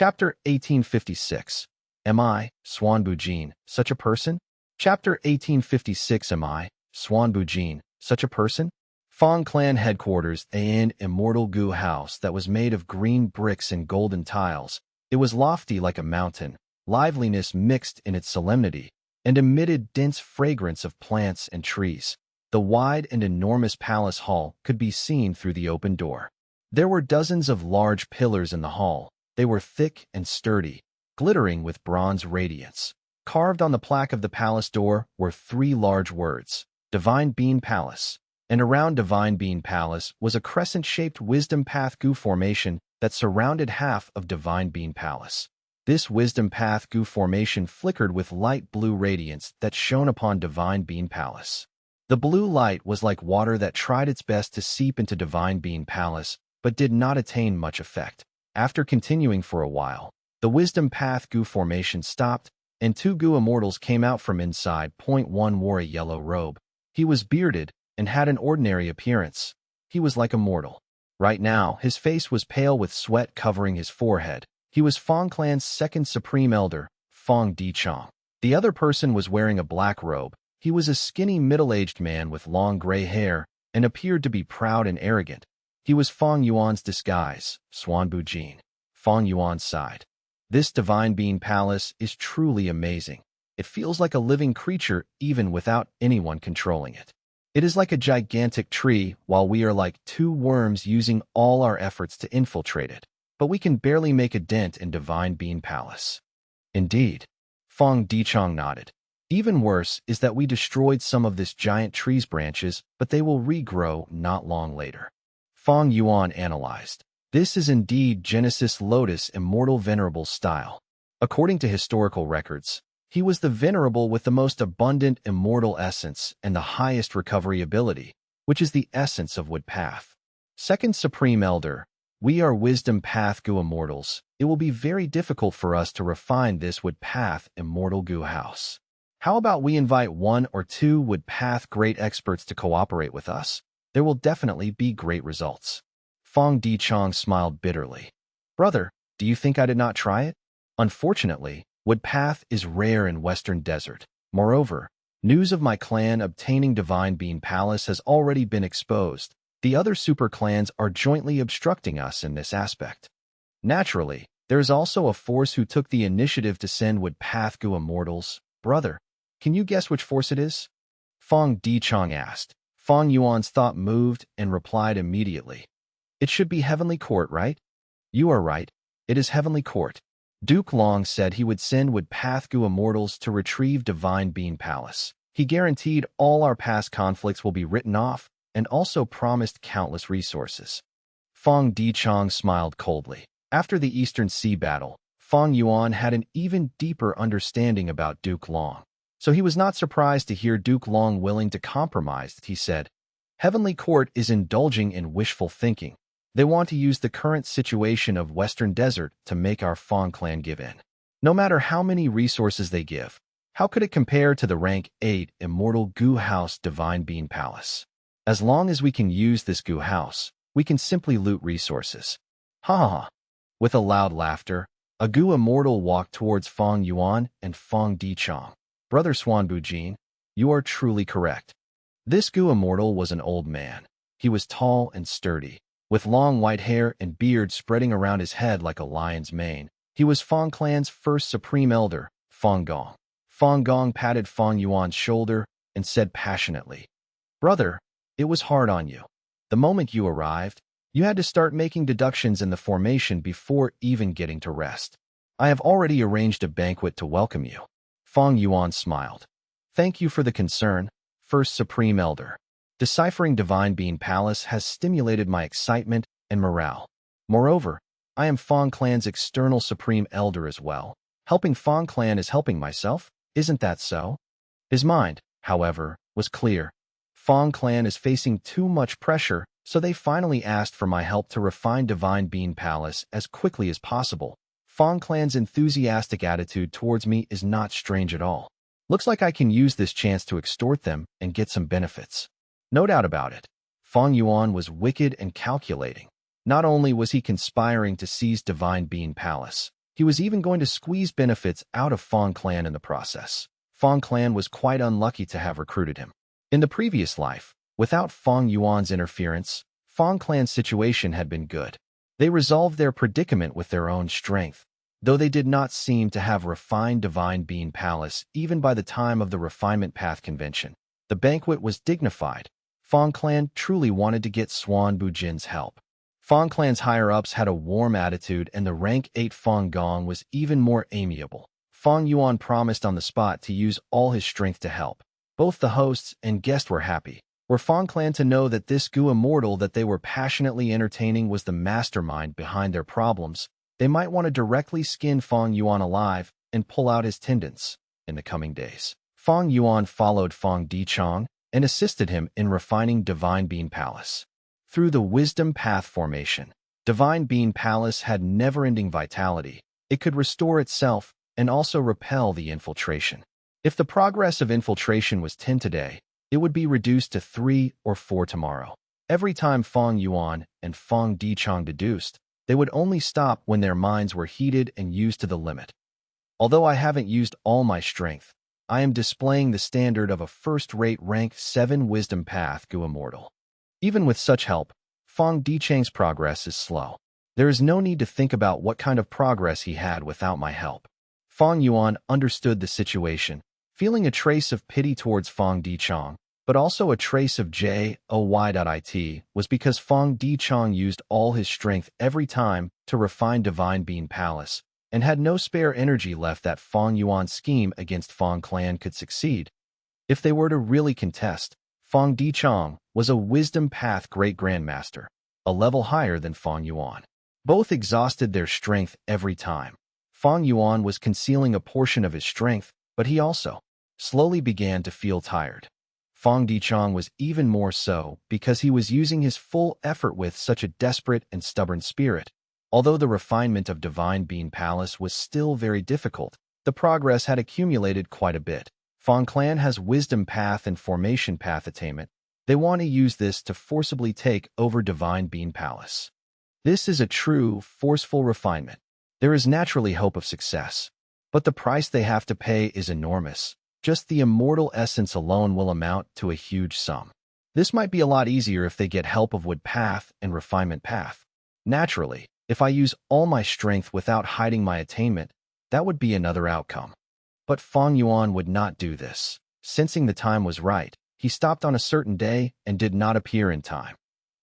Chapter 1856. Am I, Swanbujin, such a person? Chapter 1856. Am I, Swanbujin, such a person? Fang clan headquarters, an immortal goo house that was made of green bricks and golden tiles. It was lofty like a mountain, liveliness mixed in its solemnity, and emitted dense fragrance of plants and trees. The wide and enormous palace hall could be seen through the open door. There were dozens of large pillars in the hall. They were thick and sturdy, glittering with bronze radiance. Carved on the plaque of the palace door were 3 large words, Divine Being Palace. And around Divine Being Palace was a crescent-shaped wisdom path goo formation that surrounded half of Divine Being Palace. This wisdom path goo formation flickered with light blue radiance that shone upon Divine Being Palace. The blue light was like water that tried its best to seep into Divine Being Palace, but did not attain much effect. After continuing for a while, the wisdom path goo formation stopped, and 2 goo immortals came out from inside. One wore a yellow robe. He was bearded and had an ordinary appearance. He was like a mortal. Right now, his face was pale with sweat covering his forehead. He was Fang clan's second supreme elder, Fang Dichong. The other person was wearing a black robe. He was a skinny middle-aged man with long gray hair and appeared to be proud and arrogant. He was Fang Yuan's disguise, Swanbujin. Fang Yuan sighed. This Divine Being Palace is truly amazing. It feels like a living creature even without anyone controlling it. It is like a gigantic tree, while we are like 2 worms using all our efforts to infiltrate it. But we can barely make a dent in Divine Being Palace. Indeed. Fang Dichong nodded. Even worse is that we destroyed some of this giant tree's branches, but they will regrow not long later. Fang Yuan analyzed. This is indeed Genesis Lotus Immortal Venerable style. According to historical records, he was the venerable with the most abundant immortal essence and the highest recovery ability, which is the essence of Wood Path. Second Supreme Elder, we are Wisdom Path Goo Immortals. It will be very difficult for us to refine this Wood Path Immortal Goo House. How about we invite 1 or 2 Wood Path great experts to cooperate with us? There will definitely be great results. Fang Dichong smiled bitterly. Brother, do you think I did not try it? Unfortunately, Wood Path is rare in Western Desert. Moreover, news of my clan obtaining Divine Being Palace has already been exposed. The other super clans are jointly obstructing us in this aspect. Naturally, there is also a force who took the initiative to send Wood Path Goo Immortals. Brother, can you guess which force it is? Fang Dichong asked. Fang Yuan's thought moved and replied immediately. It should be Heavenly Court, right? You are right. It is Heavenly Court. Duke Long said he would send Wood Path Goo Immortals to retrieve Divine Being Palace. He guaranteed all our past conflicts will be written off and also promised countless resources. Fang Dichong smiled coldly. After the Eastern Sea battle, Fang Yuan had an even deeper understanding about Duke Long. So he was not surprised to hear Duke Long willing to compromise. He said, Heavenly Court is indulging in wishful thinking. They want to use the current situation of Western Desert to make our Fang clan give in. No matter how many resources they give, how could it compare to the rank 8 Immortal Goo House Divine Being Palace? As long as we can use this Goo House, we can simply loot resources. Ha ha ha. With a loud laughter, a Goo Immortal walked towards Fang Yuan and Fang Dichong. Brother Swanbujin, you are truly correct. This Goo Immortal was an old man. He was tall and sturdy, with long white hair and beard spreading around his head like a lion's mane. He was Fang clan's first supreme elder, Fang Gong. Fang Gong patted Fang Yuan's shoulder and said passionately, Brother, it was hard on you. The moment you arrived, you had to start making deductions in the formation before even getting to rest. I have already arranged a banquet to welcome you. Fang Yuan smiled. Thank you for the concern, First Supreme Elder. Deciphering Divine Being Palace has stimulated my excitement and morale. Moreover, I am Fang clan's external Supreme Elder as well. Helping Fang clan is helping myself, isn't that so? His mind, however, was clear. Fang clan is facing too much pressure, so they finally asked for my help to refine Divine Being Palace as quickly as possible. Fang clan's enthusiastic attitude towards me is not strange at all. Looks like I can use this chance to extort them and get some benefits. No doubt about it. Fang Yuan was wicked and calculating. Not only was he conspiring to seize Divine Being Palace, He was even going to squeeze benefits out of Feng clan in the process. Feng clan was quite unlucky to have recruited him. In the previous life, without Fang Yuan's interference, Feng clan's situation had been good. They resolved their predicament with their own strength, though they did not seem to have refined divine being palace even by the time of the refinement path convention. The banquet was dignified. Feng clan truly wanted to get Xuanbu Jin's help. Feng clan's higher-ups had a warm attitude, and the rank 8 Feng Gong was even more amiable. Fang Yuan promised on the spot to use all his strength to help. Both the hosts and guest were happy. Were Feng clan to know that this Gu immortal that they were passionately entertaining was the mastermind behind their problems, they might want to directly skin Fang Yuan alive and pull out his tendons. In the coming days, Fang Yuan followed Fang Dichang and assisted him in refining Divine Being Palace. Through the wisdom path formation, Divine Being Palace had never-ending vitality. It could restore itself and also repel the infiltration. If the progress of infiltration was 10 today, it would be reduced to 3 or 4 tomorrow. Every time Fang Yuan and Fang Dichang deduced, they would only stop when their minds were heated and used to the limit. Although I haven't used all my strength, I am displaying the standard of a first-rate rank 7 wisdom path Gu immortal. Even with such help, Fang Dichang's progress is slow. There is no need to think about what kind of progress he had without my help. Fang Yuan understood the situation, feeling a trace of pity towards Fang Dichang, but also a trace of joy. It was because Fang Dichang used all his strength every time to refine Divine Being Palace, and had no spare energy left that Fang Yuan's scheme against Feng clan could succeed. If they were to really contest, Fang Dichang was a wisdom path great grandmaster, a level higher than Fang Yuan. Both exhausted their strength every time. Fang Yuan was concealing a portion of his strength, but he also slowly began to feel tired. Fang Dichang was even more so because he was using his full effort with such a desperate and stubborn spirit. Although the refinement of Divine Being Palace was still very difficult, the progress had accumulated quite a bit. Feng clan has wisdom path and formation path attainment. They want to use this to forcibly take over Divine Being Palace. This is a true, forceful refinement. There is naturally hope of success, but the price they have to pay is enormous. Just the immortal essence alone will amount to a huge sum. This might be a lot easier if they get help of Wood Path and Refinement Path. Naturally, if I use all my strength without hiding my attainment, that would be another outcome. But Fang Yuan would not do this. Sensing the time was right, he stopped on a certain day and did not appear in time.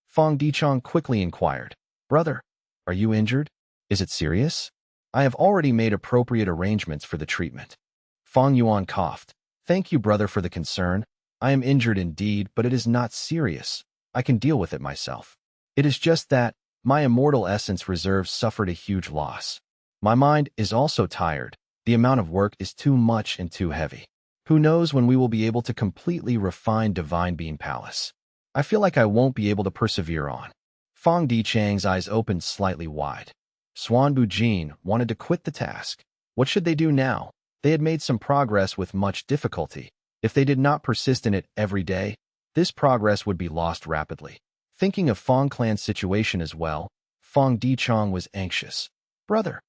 Fang Dichang quickly inquired, "Brother, are you injured? Is it serious?" "I have already made appropriate arrangements for the treatment." Fang Yuan coughed. "Thank you, brother, for the concern. I am injured indeed, but it is not serious. I can deal with it myself. It is just that my immortal essence reserves suffered a huge loss. My mind is also tired. The amount of work is too much and too heavy. Who knows when we will be able to completely refine Divine Being Palace. I feel like I won't be able to persevere on." Fang Dichang's eyes opened slightly wide. Xuanbu Jin wanted to quit the task. What should they do now? They had made some progress with much difficulty. If they did not persist in it every day, this progress would be lost rapidly. Thinking of Feng clan's situation as well, Fang Dichang was anxious. "Brother."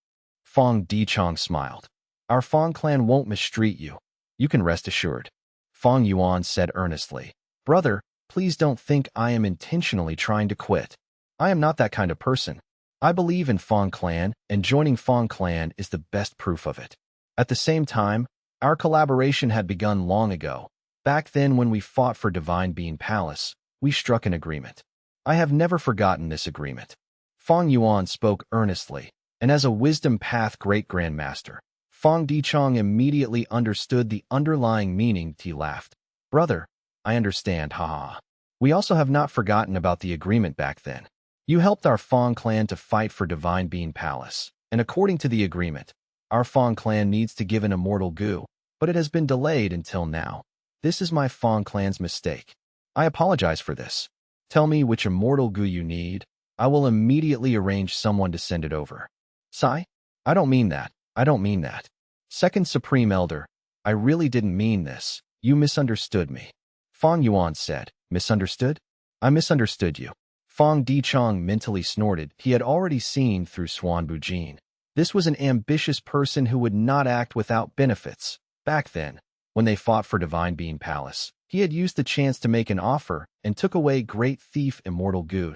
Fang Dichang smiled. "Our Feng clan won't mistreat you. You can rest assured." Fang Yuan said earnestly, "Brother, please don't think I am intentionally trying to quit. I am not that kind of person. I believe in Feng clan, and joining Feng clan is the best proof of it. At the same time, our collaboration had begun long ago. Back then when we fought for Divine Being Palace, we struck an agreement. I have never forgotten this agreement." Fang Yuan spoke earnestly, and as a wisdom path great grandmaster, Fang Dichang immediately understood the underlying meaning. He laughed. "Brother, I understand, haha. We also have not forgotten about the agreement back then. You helped our Feng clan to fight for Divine Being Palace, and according to the agreement, our Feng clan needs to give an immortal Gu, but it has been delayed until now. This is my Feng clan's mistake. I apologize for this. Tell me which immortal Gu you need. I will immediately arrange someone to send it over." "Sai? I don't mean that. I don't mean that. Second Supreme Elder, I really didn't mean this. You misunderstood me." Fang Yuan said. "Misunderstood? I misunderstood you." Fang Dichang mentally snorted. He had already seen through Xuanbu Jin. This was an ambitious person who would not act without benefits. Back then, when they fought for Divine Being Palace, he had used the chance to make an offer and took away great thief Immortal Gu.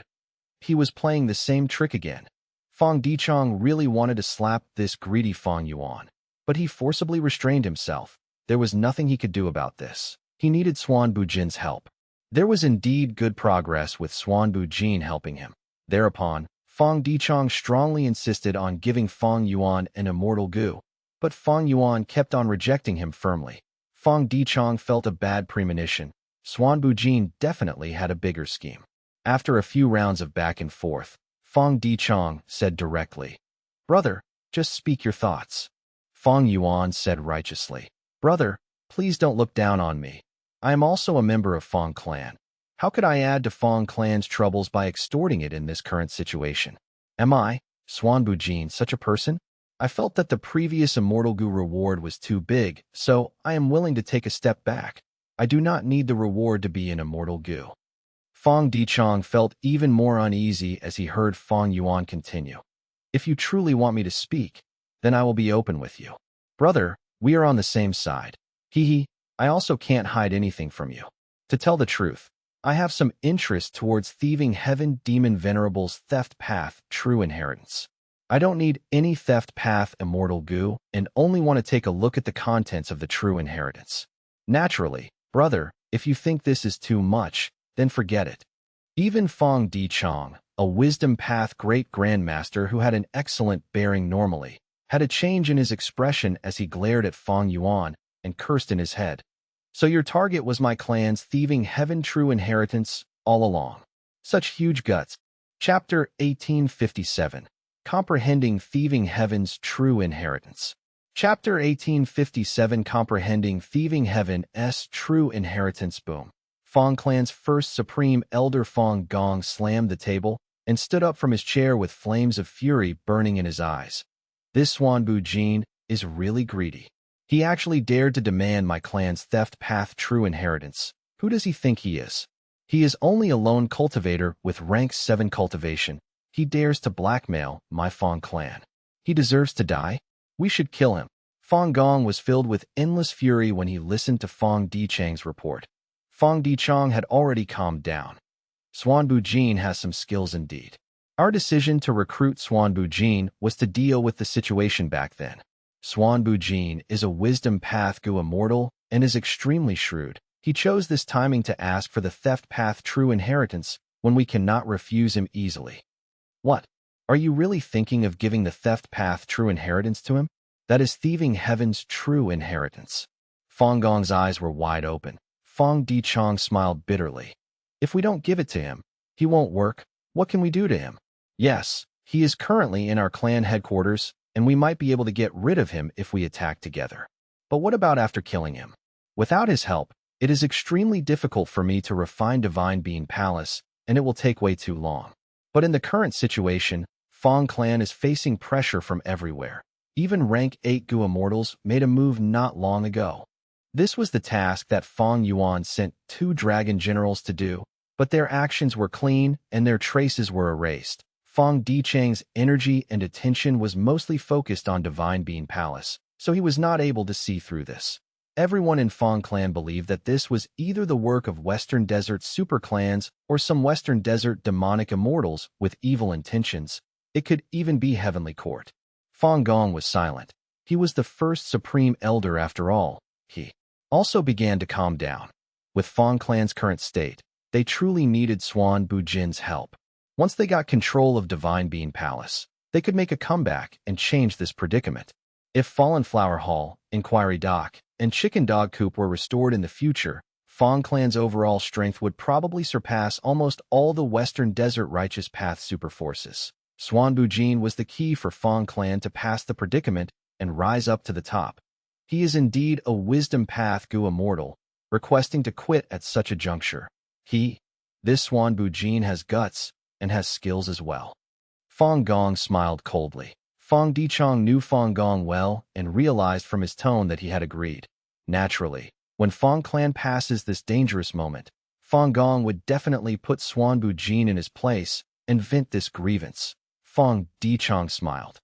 He was playing the same trick again. Fang Dichong really wanted to slap this greedy Fang Yuan, but he forcibly restrained himself. There was nothing he could do about this. He needed Xuan Bujin's help. There was indeed good progress with Xuan Bujin helping him. Thereupon, Fang Dichong strongly insisted on giving Fang Yuan an Immortal Gu, but Fang Yuan kept on rejecting him firmly. Fang Dichong felt a bad premonition. Xuan Bujin definitely had a bigger scheme. After a few rounds of back and forth, Fang Dichong said directly, "Brother, just speak your thoughts." Fang Yuan said righteously, "Brother, please don't look down on me. I am also a member of Fang clan. How could I add to Fang clan's troubles by extorting it in this current situation? Am I, Xuan Bujin, such a person? I felt that the previous Immortal Gu reward was too big, so I am willing to take a step back. I do not need the reward to be an Immortal Gu." Fang Dichong felt even more uneasy as he heard Fang Yuan continue. "If you truly want me to speak, then I will be open with you. Brother, we are on the same side. Hee, I also can't hide anything from you. To tell the truth, I have some interest towards thieving Heaven Demon Venerable's theft path, true inheritance. I don't need any theft path Immortal Gu and only want to take a look at the contents of the true inheritance. Naturally, brother, if you think this is too much, then forget it." Even Fang Dichong, a wisdom path great grandmaster who had an excellent bearing normally, had a change in his expression as he glared at Fang Yuan and cursed in his head. "So your target was my clan's thieving heaven true inheritance all along. Such huge guts." Chapter 1857. Comprehending Thieving Heaven's True Inheritance. Chapter 1857. Comprehending Thieving Heaven's True Inheritance. Boom. Fang clan's first supreme elder Fang Gong slammed the table and stood up from his chair with flames of fury burning in his eyes. "This Xuan Bujin is really greedy. He actually dared to demand my clan's theft path true inheritance. Who does he think he is? He is only a lone cultivator with rank 7 cultivation. He dares to blackmail my Fang clan. He deserves to die. We should kill him." Fang Gong was filled with endless fury when he listened to Fang Dichang's report. Fang Dichong had already calmed down. "Xuan Bujin has some skills indeed. Our decision to recruit Xuan Bujin was to deal with the situation back then. Xuan Bujin is a wisdom path Gu immortal and is extremely shrewd. He chose this timing to ask for the theft path true inheritance when we cannot refuse him easily." "What? Are you really thinking of giving the theft path true inheritance to him? That is thieving heaven's true inheritance." Fang Gong's eyes were wide open. Fang Dichong smiled bitterly. "If we don't give it to him, he won't work. What can we do to him? Yes, he is currently in our clan headquarters, and we might be able to get rid of him if we attack together. But what about after killing him? Without his help, it is extremely difficult for me to refine Divine Being Palace, and it will take way too long. But in the current situation, Fang clan is facing pressure from everywhere. Even rank 8 Gu immortals made a move not long ago. This was the task that Fang Yuan sent 2 dragon generals to do, but their actions were clean and their traces were erased. Fang Dichang's energy and attention was mostly focused on Divine Being Palace, so he was not able to see through this. Everyone in Fang clan believed that this was either the work of Western Desert super clans or some Western Desert demonic immortals with evil intentions. It could even be Heavenly Court. Fang Gong was silent. He was the first supreme elder after all. He also began to calm down. With Fang clan's current state, they truly needed Xuan Bujin's help. Once they got control of Divine Being Palace, they could make a comeback and change this predicament. If Fallen Flower Hall, Inquiry Dock, and Chicken Dog Coop were restored in the future, Fang clan's overall strength would probably surpass almost all the Western Desert Righteous Path super forces. Xuan Bujin was the key for Fang clan to pass the predicament and rise up to the top. He is indeed a wisdom path Gu immortal, requesting to quit at such a juncture. This Xuan Bujin has guts and has skills as well. Fang Gong smiled coldly. Fang Dichong knew Fang Gong well and realized from his tone that he had agreed. Naturally, when Fang clan passes this dangerous moment, Fang Gong would definitely put Xuan Bujin in his place and vent this grievance. Fang Dichong smiled.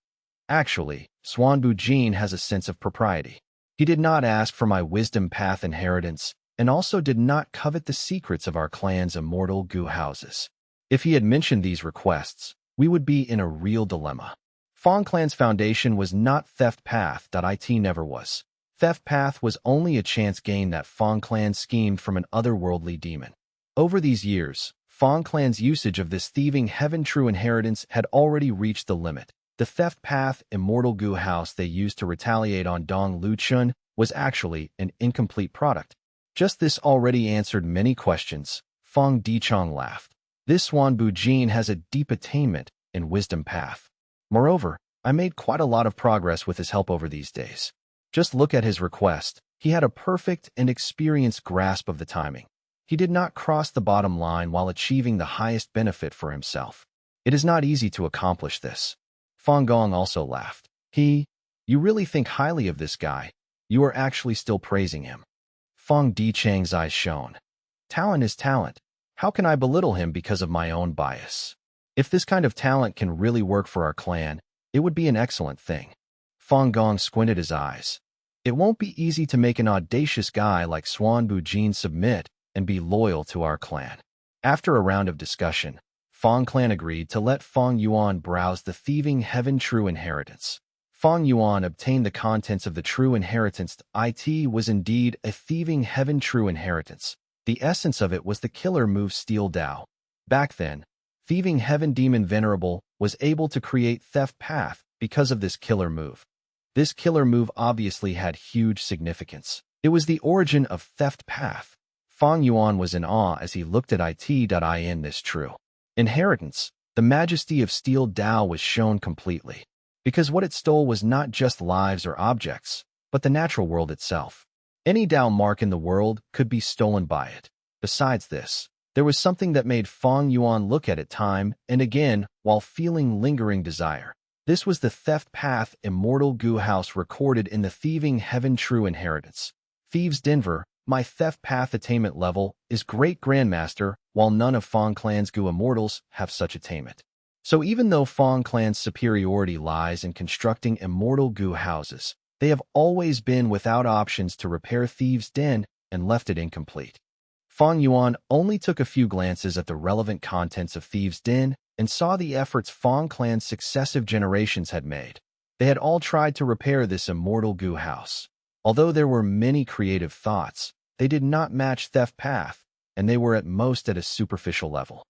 Actually, Xuanbu Jin has a sense of propriety. He did not ask for my wisdom path inheritance, and also did not covet the secrets of our clan's immortal goo houses. If he had mentioned these requests, we would be in a real dilemma. Fang clan's foundation was not theft path.It never was. Theft path was only a chance gain that Fang clan schemed from an otherworldly demon. Over these years, Fang clan's usage of this thieving heaven true inheritance had already reached the limit. The theft path immortal goo house they used to retaliate on Dong Luchun was actually an incomplete product. Just this already answered many questions. Feng Dichong laughed. This Xuanbu Jin has a deep attainment in wisdom path. Moreover, I made quite a lot of progress with his help over these days. Just look at his request. He had a perfect and experienced grasp of the timing. He did not cross the bottom line while achieving the highest benefit for himself. It is not easy to accomplish this. Fang Gong also laughed. You really think highly of this guy. You are actually still praising him. Feng Dichang's eyes shone. Talent is talent. How can I belittle him because of my own bias? If this kind of talent can really work for our clan, it would be an excellent thing. Fang Gong squinted his eyes. It won't be easy to make an audacious guy like Xuanbu Jin submit and be loyal to our clan. After a round of discussion, Fang clan agreed to let Fang Yuan browse the thieving heaven true inheritance. Fang Yuan obtained the contents of the true inheritance. It was indeed a thieving heaven true inheritance. The essence of it was the killer move Steel Dao. Back then, thieving heaven demon Venerable was able to create theft path because of this killer move. This killer move obviously had huge significance. It was the origin of theft path. Fang Yuan was in awe as he looked at in this true inheritance. The majesty of Steel Dao was shown completely, because what it stole was not just lives or objects, but the natural world itself. Any Dao mark in the world could be stolen by it. Besides this, there was something that made Fang Yuan look at it time and again while feeling lingering desire. This was the theft path immortal goo house recorded in the thieving heaven true inheritance. Thieves Denver, my theft path attainment level is Great Grandmaster, while none of Fang clan's goo immortals have such attainment. So even though Fang clan's superiority lies in constructing immortal goo houses, they have always been without options to repair Thieves' Den and left it incomplete. Fang Yuan only took a few glances at the relevant contents of Thieves' Den and saw the efforts Fang clan's successive generations had made. They had all tried to repair this immortal goo house. Although there were many creative thoughts, they did not match theft path, and they were at most at a superficial level.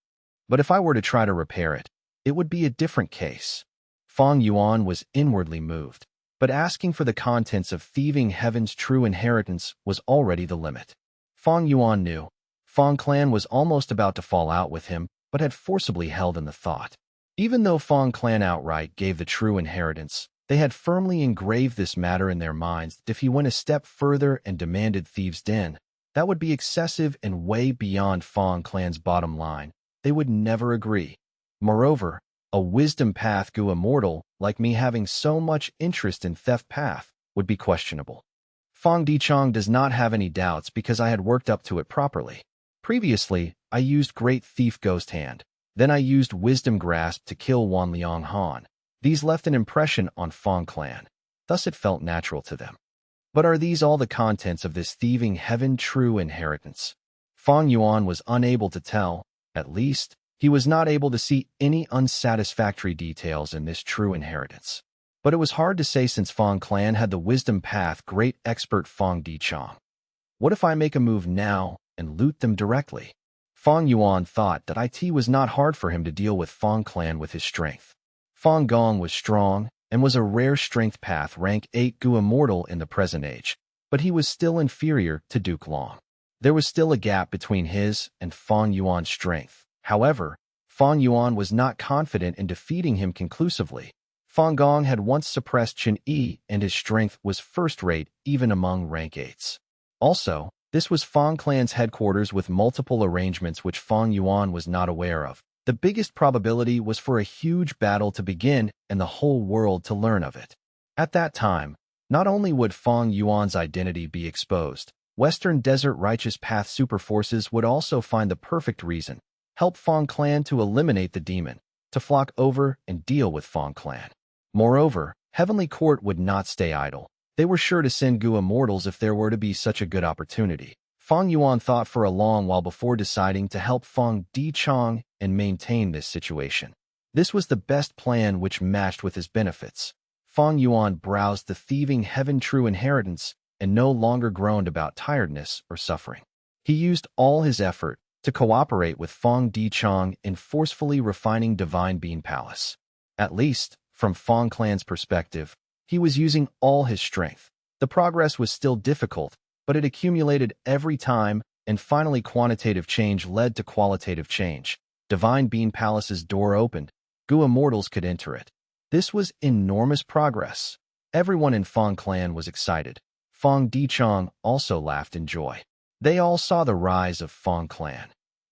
But if I were to try to repair it, it would be a different case. Fang Yuan was inwardly moved, but asking for the contents of thieving heaven's true inheritance was already the limit. Fang Yuan knew. Fang clan was almost about to fall out with him, but had forcibly held in the thought. Even though Fang clan outright gave the true inheritance, they had firmly engraved this matter in their minds that if he went a step further and demanded Thieves' Den, that would be excessive and way beyond Fang clan's bottom line. They would never agree. Moreover, a wisdom path goo immortal like me having so much interest in theft path would be questionable. Fang Dichong does not have any doubts because I had worked up to it properly. Previously, I used Great Thief Ghost Hand. Then I used Wisdom Grasp to kill Wan Liang Han. These left an impression on Fang clan. Thus it felt natural to them. But are these all the contents of this thieving heaven true inheritance? Fang Yuan was unable to tell. At least, he was not able to see any unsatisfactory details in this true inheritance. But it was hard to say since Fang clan had the wisdom path great expert Fang Dichong. What if I make a move now and loot them directly? Fang Yuan thought that it was not hard for him to deal with Fang clan with his strength. Fang Gong was strong and was a rare strength path rank 8 goo immortal in the present age, but he was still inferior to Duke Long. There was still a gap between his and Fang Yuan's strength. However, Fang Yuan was not confident in defeating him conclusively. Fang Gong had once suppressed Chen Yi, and his strength was first-rate even among rank 8s. Also, this was Fang clan's headquarters with multiple arrangements which Fang Yuan was not aware of. The biggest probability was for a huge battle to begin and the whole world to learn of it. At that time, not only would Fang Yuan's identity be exposed, Western Desert Righteous Path superforces would also find the perfect reason, help Fang clan to eliminate the demon, to flock over and deal with Fang clan. Moreover, Heavenly Court would not stay idle. They were sure to send Gu immortals if there were to be such a good opportunity. Fang Yuan thought for a long while before deciding to help Feng Dichang and maintain this situation. This was the best plan which matched with his benefits. Fang Yuan browsed the thieving heaven true inheritance and no longer groaned about tiredness or suffering. He used all his effort to cooperate with Feng Dichang in forcefully refining Divine Bean Palace. At least, from Feng clan's perspective, he was using all his strength. The progress was still difficult, but it accumulated every time, and finally quantitative change led to qualitative change. Divine Bean Palace's door opened. Gu immortals could enter it. This was enormous progress. Everyone in Feng clan was excited. Feng Dichang also laughed in joy. They all saw the rise of Feng clan.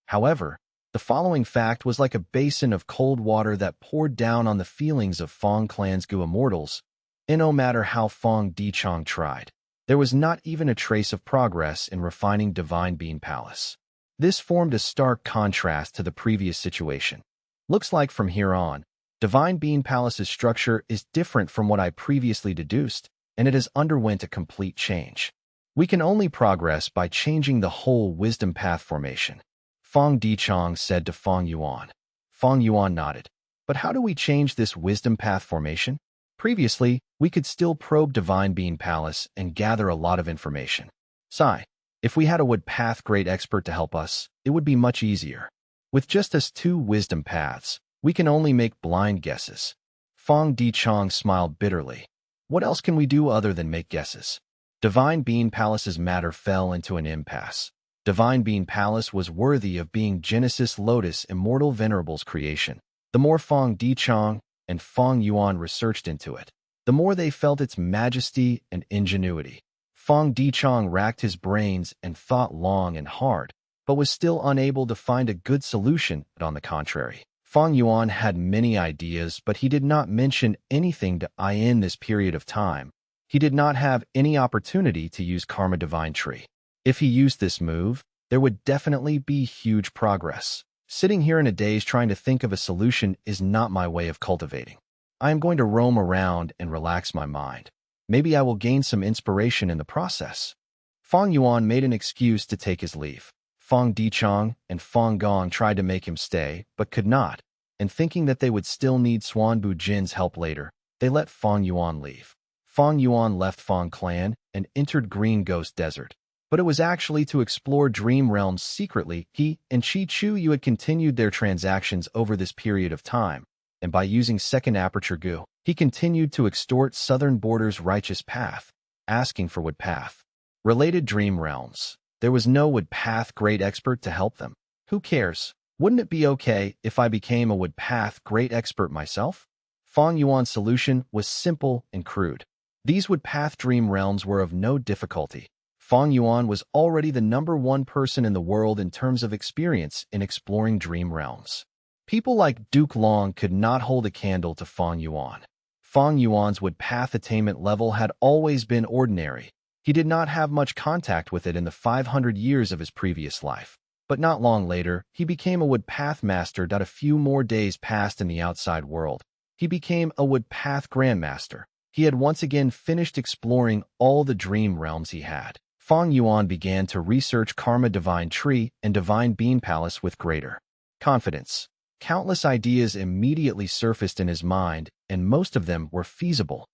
However, the following fact was like a basin of cold water that poured down on the feelings of Feng clan's Gu immortals, and no matter how Feng Dichang tried, there was not even a trace of progress in refining Divine Bean Palace. This formed a stark contrast to the previous situation. Looks like from here on, Divine Bean Palace's structure is different from what I previously deduced, and it has underwent a complete change. We can only progress by changing the whole wisdom path formation. Feng Dichang said to Fang Yuan. Fang Yuan nodded. But how do we change this wisdom path formation? Previously, we could still probe Divine Bean Palace and gather a lot of information. Sigh. If we had a wood path great expert to help us, it would be much easier. With just us two wisdom paths, we can only make blind guesses. Feng Dichang smiled bitterly. What else can we do other than make guesses? Divine Bean Palace's matter fell into an impasse. Divine Bean Palace was worthy of being Genesis Lotus Immortal Venerable's creation. The more Feng Dichang and Fang Yuan researched into it, the more they felt its majesty and ingenuity. Feng Dichang racked his brains and thought long and hard, but was still unable to find a good solution. But on the contrary, Fang Yuan had many ideas, but he did not mention anything to in this period of time. He did not have any opportunity to use Karma Divine Tree. If he used this move, there would definitely be huge progress. Sitting here in a daze trying to think of a solution is not my way of cultivating. I am going to roam around and relax my mind. Maybe I will gain some inspiration in the process. Fang Yuan made an excuse to take his leave. Feng Dichang and Feng Gong tried to make him stay, but could not, and thinking that they would still need Xuanbu Jin's help later, they let Feng Yuan leave. Feng Yuan left Feng clan and entered Green Ghost Desert. But it was actually to explore Dream Realms secretly. He and Chi Chu Yu had continued their transactions over this period of time, and by using Second Aperture Gu, he continued to extort Southern Border's righteous path, asking for Wood Path. Related Dream Realms. There was no Wood Path great expert to help them. Who cares? Wouldn't it be okay if I became a Wood Path great expert myself? Feng Yuan's solution was simple and crude. These Wood Path Dream Realms were of no difficulty. Feng Yuan was already the #1 person in the world in terms of experience in exploring Dream Realms. People like Duke Long could not hold a candle to Feng Yuan. Feng Yuan's Wood Path attainment level had always been ordinary. He did not have much contact with it in the 500 years of his previous life. But not long later, he became a Wood Path master. A few more days passed in the outside world. He became a Wood Path Grandmaster. He had once again finished exploring all the Dream Realms he had. Feng Yuan began to research Karma Divine Tree and Divine Bean Palace with greater confidence. Countless ideas immediately surfaced in his mind, and most of them were feasible.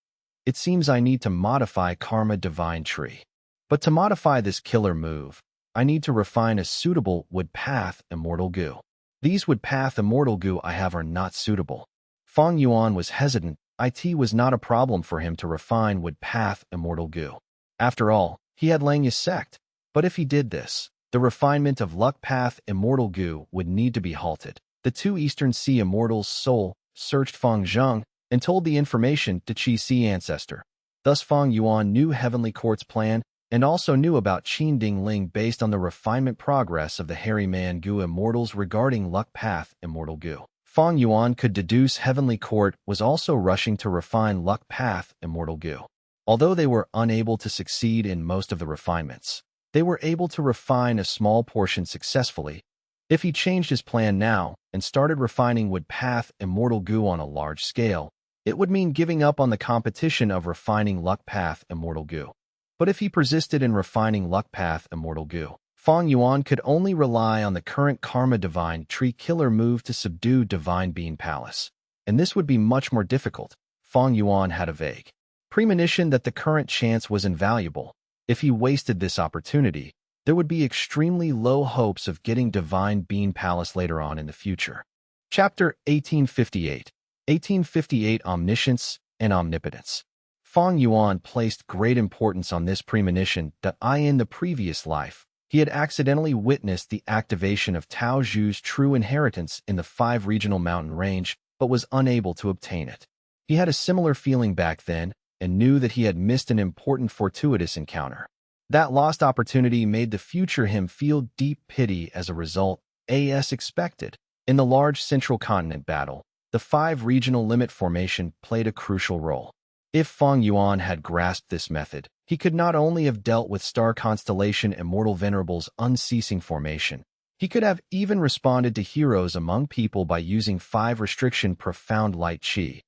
It seems I need to modify Karma Divine Tree. But to modify this killer move, I need to refine a suitable Wood Path Immortal Gu. These Wood Path Immortal Gu I have are not suitable. Feng Yuan was hesitant. It was not a problem for him to refine Wood Path Immortal Gu. After all, he had Langya's sect. But if he did this, the refinement of Luck Path Immortal Gu would need to be halted. The two Eastern Sea Immortals' soul searched Feng Zheng and told the information to Qi Si ancestor. Thus Feng Yuan knew Heavenly Court's plan and also knew about Qin Ding Ling based on the refinement progress of the Hairy Man Gu Immortals regarding Luck Path Immortal Gu. Feng Yuan could deduce Heavenly Court was also rushing to refine Luck Path Immortal Gu. Although they were unable to succeed in most of the refinements, they were able to refine a small portion successfully. If he changed his plan now and started refining Wood Path Immortal Gu on a large scale, It would mean giving up on the competition of refining luck path immortal goo. But if he persisted in refining luck path immortal goo, Fang Yuan could only rely on the current karma divine tree killer move to subdue divine being palace. And this would be much more difficult. Fang Yuan had a vague premonition that the current chance was invaluable. If he wasted this opportunity, there would be extremely low hopes of getting divine being palace later on in the future. Chapter 1858. 1858 Omniscience and Omnipotence. Fang Yuan placed great importance on this premonition that in the previous life, he had accidentally witnessed the activation of Tao Zhu's true inheritance in the 5 regional mountain range, but was unable to obtain it. He had a similar feeling back then and knew that he had missed an important fortuitous encounter. That lost opportunity made the future him feel deep pity as a result, as expected. In the large central continent battle, the 5 regional limit formation played a crucial role. If Fang Yuan had grasped this method, he could not only have dealt with star constellation Immortal Venerable's unceasing formation, he could have even responded to heroes among people by using 5 restriction profound light chi.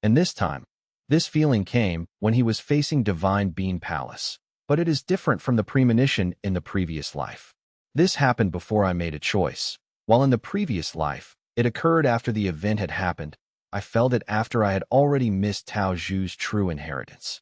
And this time, this feeling came when he was facing divine being palace. But it is different from the premonition in the previous life. This happened before I made a choice. While in the previous life, it occurred after the event had happened. I felt it after I had already missed Tao Zhu's true inheritance.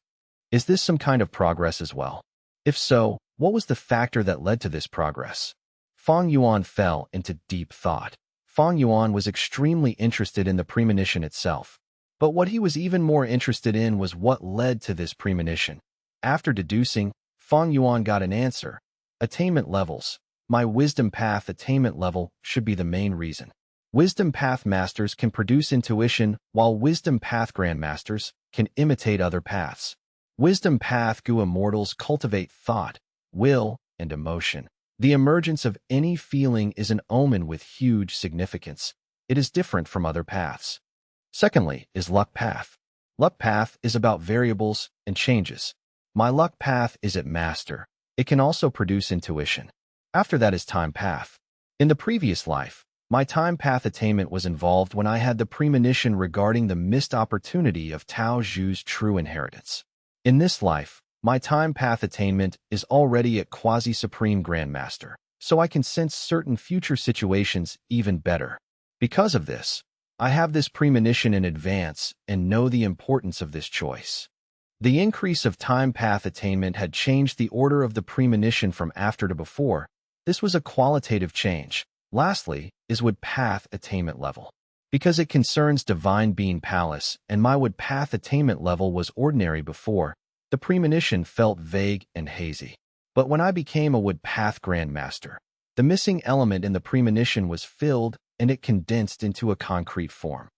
Is this some kind of progress as well? If so, what was the factor that led to this progress? Fang Yuan fell into deep thought. Fang Yuan was extremely interested in the premonition itself. But what he was even more interested in was what led to this premonition. After deducing, Fang Yuan got an answer. Attainment levels. My wisdom path attainment level should be the main reason. Wisdom path masters can produce intuition, while wisdom path grandmasters can imitate other paths. Wisdom path Gu immortals cultivate thought, will, and emotion. The emergence of any feeling is an omen with huge significance. It is different from other paths. Secondly is luck path. Luck path is about variables and changes. My luck path is at master. It can also produce intuition. After that is time path. In the previous life, my time path attainment was involved when I had the premonition regarding the missed opportunity of Tao Zhu's true inheritance. In this life, my time path attainment is already at quasi-supreme grandmaster, so I can sense certain future situations even better. Because of this, I have this premonition in advance and know the importance of this choice. The increase of time path attainment had changed the order of the premonition from after to before. This was a qualitative change. Lastly is wood path attainment level. Because it concerns divine being palace and my wood path attainment level was ordinary before, the premonition felt vague and hazy. But when I became a wood path grandmaster, the missing element in the premonition was filled and it condensed into a concrete form.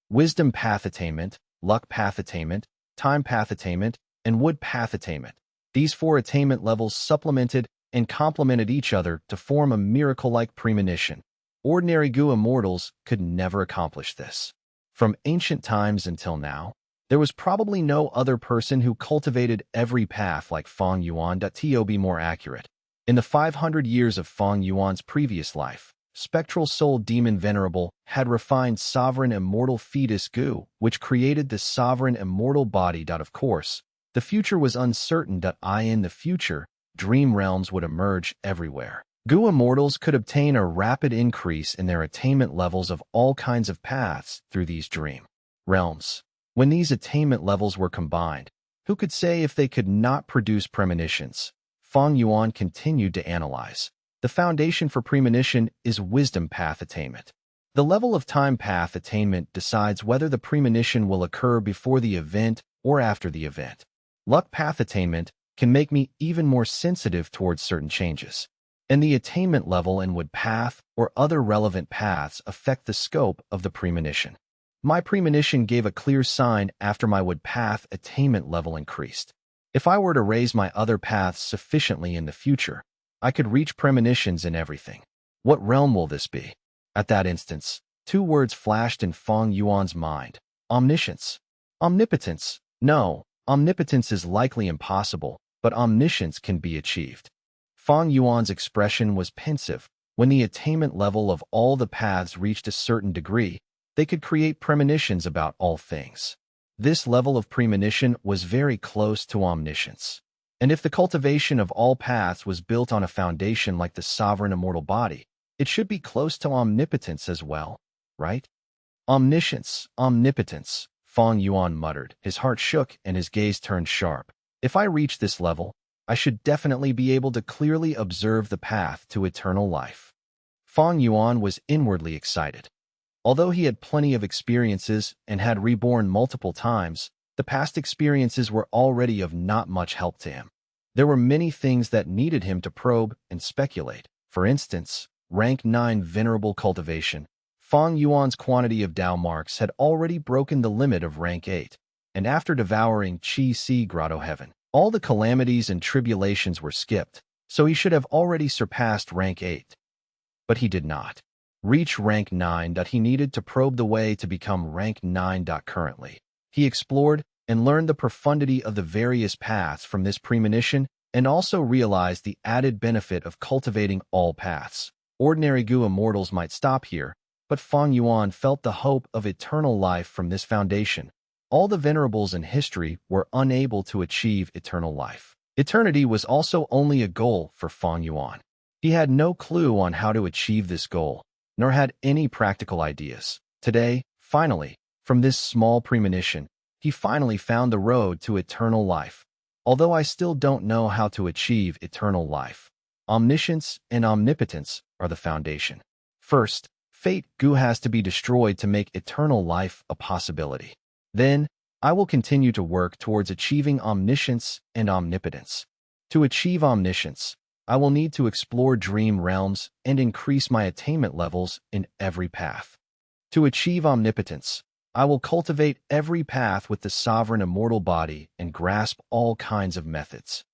Wisdom path attainment, luck path attainment, time path attainment, and wood path attainment. These 4 attainment levels supplemented and complemented each other to form a miracle-like premonition. Ordinary Gu immortals could never accomplish this. From ancient times until now, there was probably no other person who cultivated every path like Fang Yuan. To be more accurate, in the 500 years of Fang Yuan's previous life, spectral soul demon venerable had refined sovereign immortal fetus Gu, which created the sovereign immortal body. Of course, the future was uncertain. In the future, dream realms would emerge everywhere. Gu immortals could obtain a rapid increase in their attainment levels of all kinds of paths through these dream realms. When these attainment levels were combined, who could say if they could not produce premonitions? Fang Yuan continued to analyze. The foundation for premonition is wisdom path attainment. The level of time path attainment decides whether the premonition will occur before the event or after the event. Luck path attainment can make me even more sensitive towards certain changes. And the attainment level in wood path or other relevant paths affect the scope of the premonition. My premonition gave a clear sign after my wood path attainment level increased. If I were to raise my other paths sufficiently in the future, I could reach premonitions in everything. What realm will this be? At that instance, 2 words flashed in Fang Yuan's mind. Omniscience. Omnipotence. No, omnipotence is likely impossible, but omniscience can be achieved. Fang Yuan's expression was pensive. When the attainment level of all the paths reached a certain degree, they could create premonitions about all things. This level of premonition was very close to omniscience. And if the cultivation of all paths was built on a foundation like the sovereign immortal body, it should be close to omnipotence as well, right? Omniscience, omnipotence, Fang Yuan muttered. His heart shook and his gaze turned sharp. If I reach this level, I should definitely be able to clearly observe the path to eternal life. Fang Yuan was inwardly excited. Although he had plenty of experiences and had reborn multiple times, the past experiences were already of not much help to him. There were many things that needed him to probe and speculate. For instance, rank 9 venerable cultivation. Fang Yuan's quantity of Dao marks had already broken the limit of rank 8, and after devouring Qi Si Grotto Heaven, all the calamities and tribulations were skipped, so he should have already surpassed rank 8. But he did not reach rank 9. He needed to probe the way to become rank 9. Currently, he explored and learned the profundity of the various paths from this premonition and also realized the added benefit of cultivating all paths. Ordinary Gu immortals might stop here, but Fang Yuan felt the hope of eternal life from this foundation. All the venerables in history were unable to achieve eternal life. Eternity was also only a goal for Fang Yuan. He had no clue on how to achieve this goal, nor had any practical ideas. Today, finally, from this small premonition, he finally found the road to eternal life. Although I still don't know how to achieve eternal life, omniscience and omnipotence are the foundation. First, Fate Gu has to be destroyed to make eternal life a possibility. Then, I will continue to work towards achieving omniscience and omnipotence. To achieve omniscience, I will need to explore dream realms and increase my attainment levels in every path. To achieve omnipotence, I will cultivate every path with the sovereign immortal body and grasp all kinds of methods.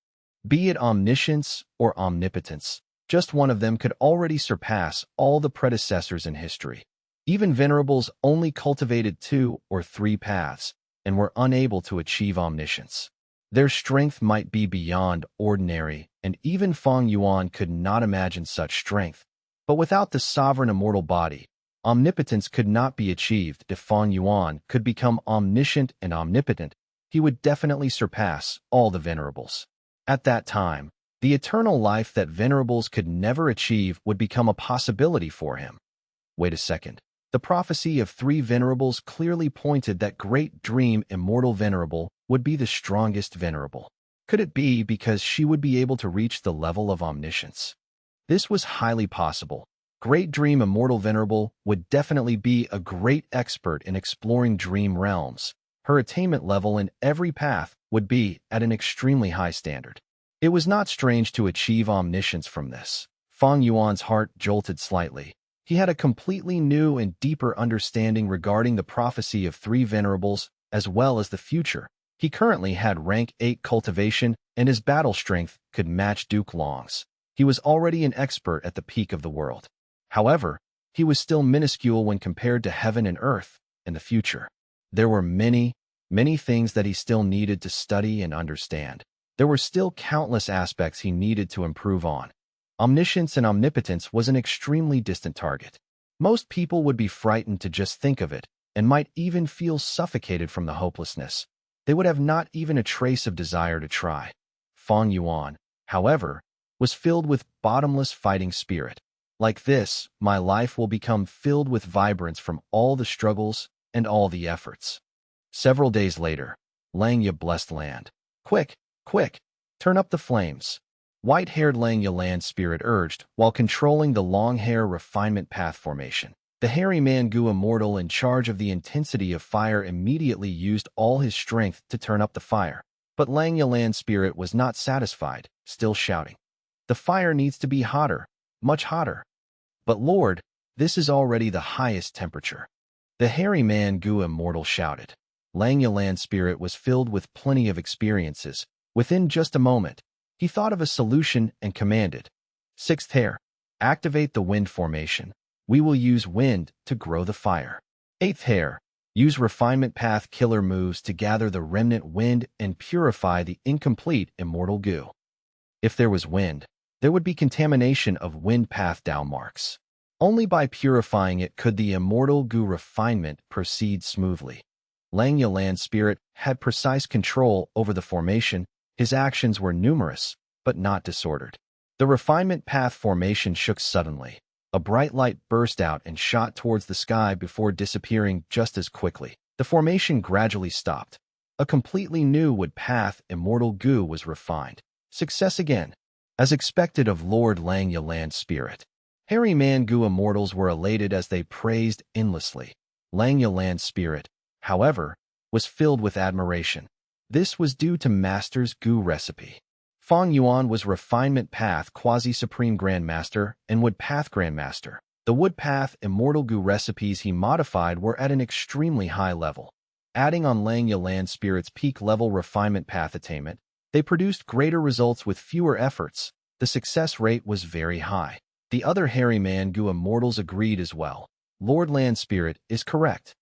Be it omniscience or omnipotence, just one of them could already surpass all the predecessors in history. Even venerables only cultivated 2 or 3 paths and were unable to achieve omniscience. Their strength might be beyond ordinary, and even Fang Yuan could not imagine such strength. But without the sovereign immortal body, omnipotence could not be achieved. If Fang Yuan could become omniscient and omnipotent, he would definitely surpass all the venerables. At that time, the eternal life that venerables could never achieve would become a possibility for him. Wait a second. The prophecy of 3 venerables clearly pointed that great dream immortal venerable would be the strongest venerable. Could it be because she would be able to reach the level of omniscience? This was highly possible. Great dream immortal venerable would definitely be a great expert in exploring dream realms. Her attainment level in every path would be at an extremely high standard. It was not strange to achieve omniscience from this. Fang Yuan's heart jolted slightly. He had a completely new and deeper understanding regarding the prophecy of 3 venerables as well as the future. He currently had rank 8 cultivation, and his battle strength could match Duke Long's. He was already an expert at the peak of the world. However, he was still minuscule when compared to heaven and earth in the future. There were many things that he still needed to study and understand. There were still countless aspects he needed to improve on. Omniscience and omnipotence was an extremely distant target. Most people would be frightened to just think of it, and might even feel suffocated from the hopelessness. They would have not even a trace of desire to try. Fang Yuan, however, was filled with bottomless fighting spirit. Like this, my life will become filled with vibrance from all the struggles and all the efforts. Several days later, Langya blessed land. Quick, turn up the flames. White-haired Langya land spirit urged, while controlling the long-hair refinement path formation. The hairy man Gu immortal in charge of the intensity of fire immediately used all his strength to turn up the fire. But Langya land spirit was not satisfied, still shouting. The fire needs to be hotter, much hotter. But Lord, this is already the highest temperature. The hairy man Gu immortal shouted. Langya land spirit was filled with plenty of experiences. Within just a moment, he thought of a solution and commanded. 6th hair, activate the wind formation. We will use wind to grow the fire. 8th hair, use refinement path killer moves to gather the remnant wind and purify the incomplete immortal Gu. If there was wind, there would be contamination of wind path Dao marks. Only by purifying it could the immortal Gu refinement proceed smoothly. Lang Yalan's spirit had precise control over the formation. His actions were numerous, but not disordered. The refinement path formation shook suddenly. A bright light burst out and shot towards the sky before disappearing just as quickly. The formation gradually stopped. A completely new wood path, immortal goo, was refined. Success again. As expected of Lord Lang Yalan's spirit, Hairy Man Goo immortals were elated as they praised endlessly. Lang Yalan's spirit, however, was filled with admiration. This was due to Master's Goo recipe. Fang Yuan was refinement path quasi-supreme grandmaster and wood path grandmaster. The wood path immortal goo recipes he modified were at an extremely high level. Adding on Lang Yalan's spirit's peak level refinement path attainment, they produced greater results with fewer efforts. The success rate was very high. The other Hairy Man Goo immortals agreed as well. Lord Land's spirit is correct.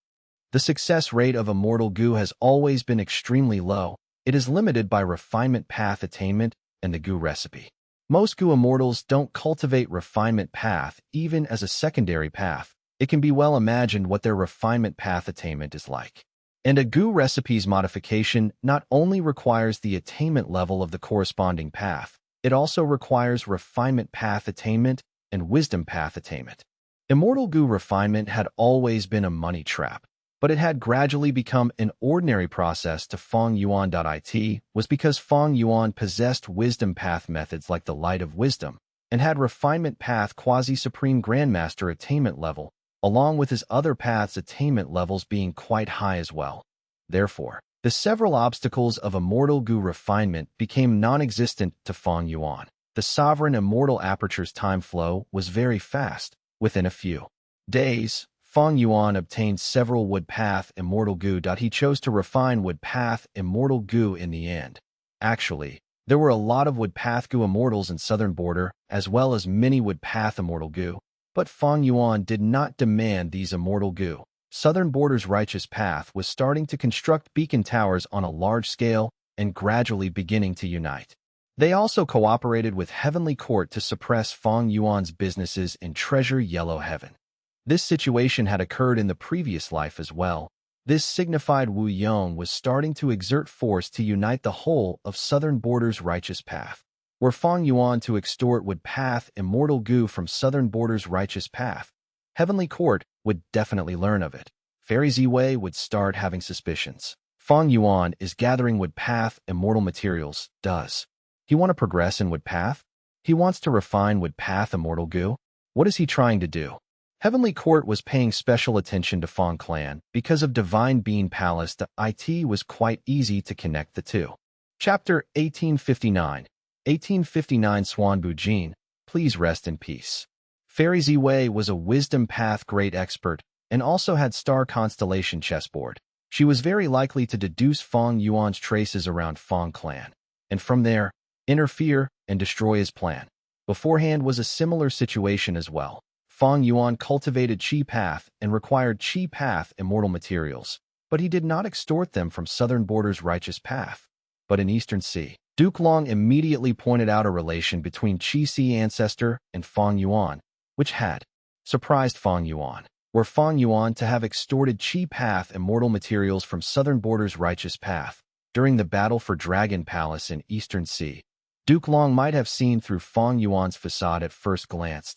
The success rate of immortal goo has always been extremely low. It is limited by refinement path attainment and the goo recipe. Most goo immortals don't cultivate refinement path even as a secondary path. It can be well imagined what their refinement path attainment is like. And a goo recipe's modification not only requires the attainment level of the corresponding path, it also requires refinement path attainment and wisdom path attainment. Immortal goo refinement had always been a money trap, but it had gradually become an ordinary process to Fang Yuan.It was because Fang Yuan possessed wisdom path methods like the Light of Wisdom and had refinement path quasi-supreme grandmaster attainment level, along with his other paths attainment levels being quite high as well. Therefore, the several obstacles of immortal goo refinement became non-existent to Fang Yuan. The sovereign immortal aperture's time flow was very fast. Within a few days, Fang Yuan obtained several wood path immortal goo. He chose to refine wood path immortal goo in the end. Actually, there were a lot of wood path goo immortals in southern border, as well as many wood path immortal goo, but Fang Yuan did not demand these immortal goo. Southern border's righteous path was starting to construct beacon towers on a large scale and gradually beginning to unite. They also cooperated with Heavenly Court to suppress Fang Yuan's businesses in Treasure Yellow Heaven. This situation had occurred in the previous life as well. This signified Wu Yong was starting to exert force to unite the whole of Southern Border's righteous path. Were Fang Yuan to extort would path immortal goo from Southern Border's righteous path, Heavenly Court would definitely learn of it. Fairy Ziwei would start having suspicions. Fang Yuan is gathering wood path immortal materials. Does he want to progress in wood path? He wants to refine wood path immortal goo? What is he trying to do? Heavenly Court was paying special attention to Fang Clan because of Divine Bean Palace. The IT was quite easy to connect the two. Chapter 1859. 1859 Xuanbu Jin, please rest in peace. Fairy Ziwei was a wisdom path great expert and also had star constellation chessboard. She was very likely to deduce Fang Yuan's traces around Fang Clan, and from there, interfere and destroy his plan. Beforehand was a similar situation as well. Fang Yuan cultivated Chi Path and required Chi Path immortal materials, but he did not extort them from Southern Border's righteous path, but in Eastern Sea. Duke Long immediately pointed out a relation between Chi Sea ancestor and Fang Yuan, which had surprised Fang Yuan. Were Fang Yuan to have extorted Chi Path immortal materials from Southern Border's righteous path during the battle for Dragon Palace in Eastern Sea, Duke Long might have seen through Fang Yuan's facade at first glance.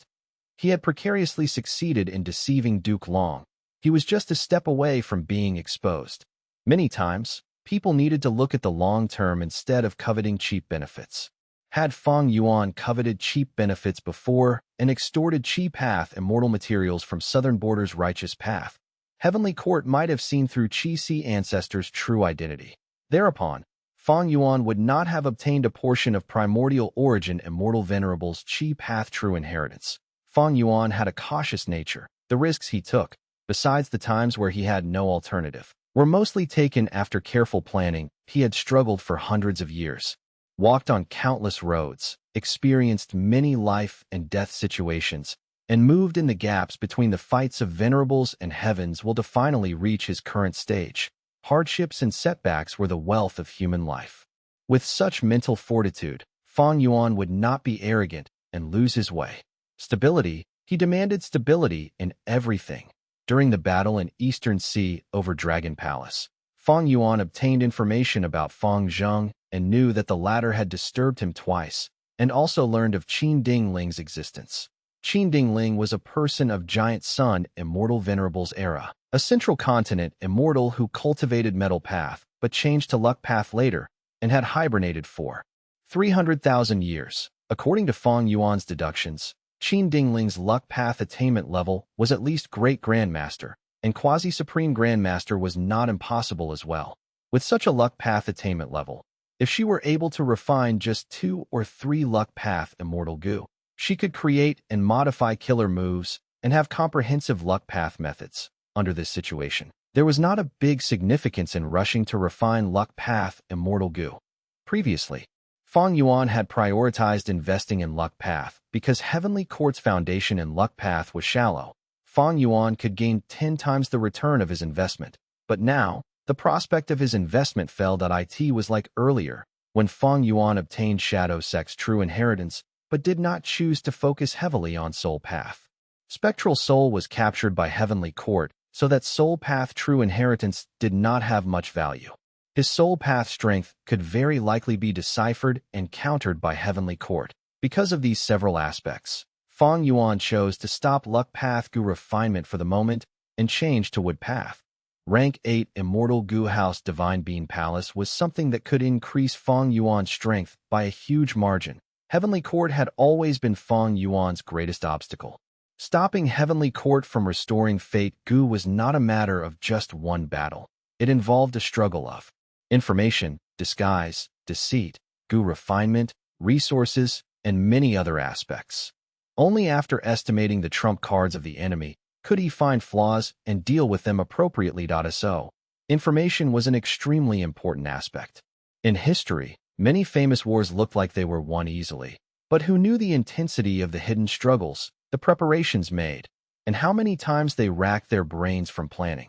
He had precariously succeeded in deceiving Duke Long. He was just a step away from being exposed. Many times, people needed to look at the long term instead of coveting cheap benefits. Had Fang Yuan coveted cheap benefits before and extorted Chi Path immortal materials from Southern Border's righteous path, Heavenly Court might have seen through Chi Sea ancestors' true identity. Thereupon, Fang Yuan would not have obtained a portion of primordial origin immortal venerable's Chi Path true inheritance. Fang Yuan had a cautious nature. The risks he took, besides the times where he had no alternative, were mostly taken after careful planning. He had struggled for hundreds of years, walked on countless roads, experienced many life and death situations, and moved in the gaps between the fights of venerables and heavens will to finally reach his current stage. Hardships and setbacks were the wealth of human life. With such mental fortitude, Fang Yuan would not be arrogant and lose his way. Stability, he demanded stability in everything. During the battle in Eastern Sea over Dragon Palace, Fang Yuan obtained information about Feng Zheng and knew that the latter had disturbed him twice, and also learned of Qin Dingling's existence. Qin Dingling was a person of Giant Sun Immortal Venerable's era, a central continent immortal who cultivated Metal Path, but changed to Luck Path later, and had hibernated for 300,000 years. According to Fang Yuan's deductions, Qin Dingling's Luck Path attainment level was at least Great Grandmaster, and Quasi-Supreme Grandmaster was not impossible as well. With such a Luck Path attainment level, if she were able to refine just 2 or 3 Luck Path Immortal Goo, she could create and modify killer moves and have comprehensive Luck Path methods. Under this situation, there was not a big significance in rushing to refine Luck Path Immortal Goo. Previously, Fang Yuan had prioritized investing in Luck Path because Heavenly Court's foundation in Luck Path was shallow. Fang Yuan could gain 10 times the return of his investment, but now, the prospect of his investment fell.It was like earlier, when Fang Yuan obtained Shadow Sect's true inheritance, but did not choose to focus heavily on Soul Path. Spectral Soul was captured by Heavenly Court, so that Soul Path true inheritance did not have much value. His Soul Path strength could very likely be deciphered and countered by Heavenly Court. Because of these several aspects, Fang Yuan chose to stop Luck Path Goo refinement for the moment and change to Wood Path. Rank 8 Immortal Goo House Divine Bean Palace was something that could increase Fang Yuan's strength by a huge margin. Heavenly Court had always been Fang Yuan's greatest obstacle. Stopping Heavenly Court from restoring Fate Goo was not a matter of just one battle. It involved a struggle of information, disguise, deceit, Goo refinement, resources, and many other aspects. Only after estimating the trump cards of the enemy could he find flaws and deal with them appropriately. So, information was an extremely important aspect. In history, many famous wars looked like they were won easily, but who knew the intensity of the hidden struggles, the preparations made, and how many times they racked their brains from planning?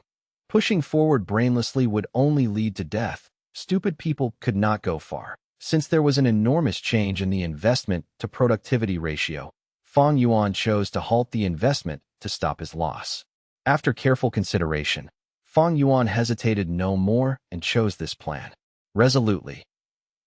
Pushing forward brainlessly would only lead to death. Stupid people could not go far. Since there was an enormous change in the investment to productivity ratio, Fang Yuan chose to halt the investment to stop his loss. After careful consideration, Fang Yuan hesitated no more and chose this plan resolutely.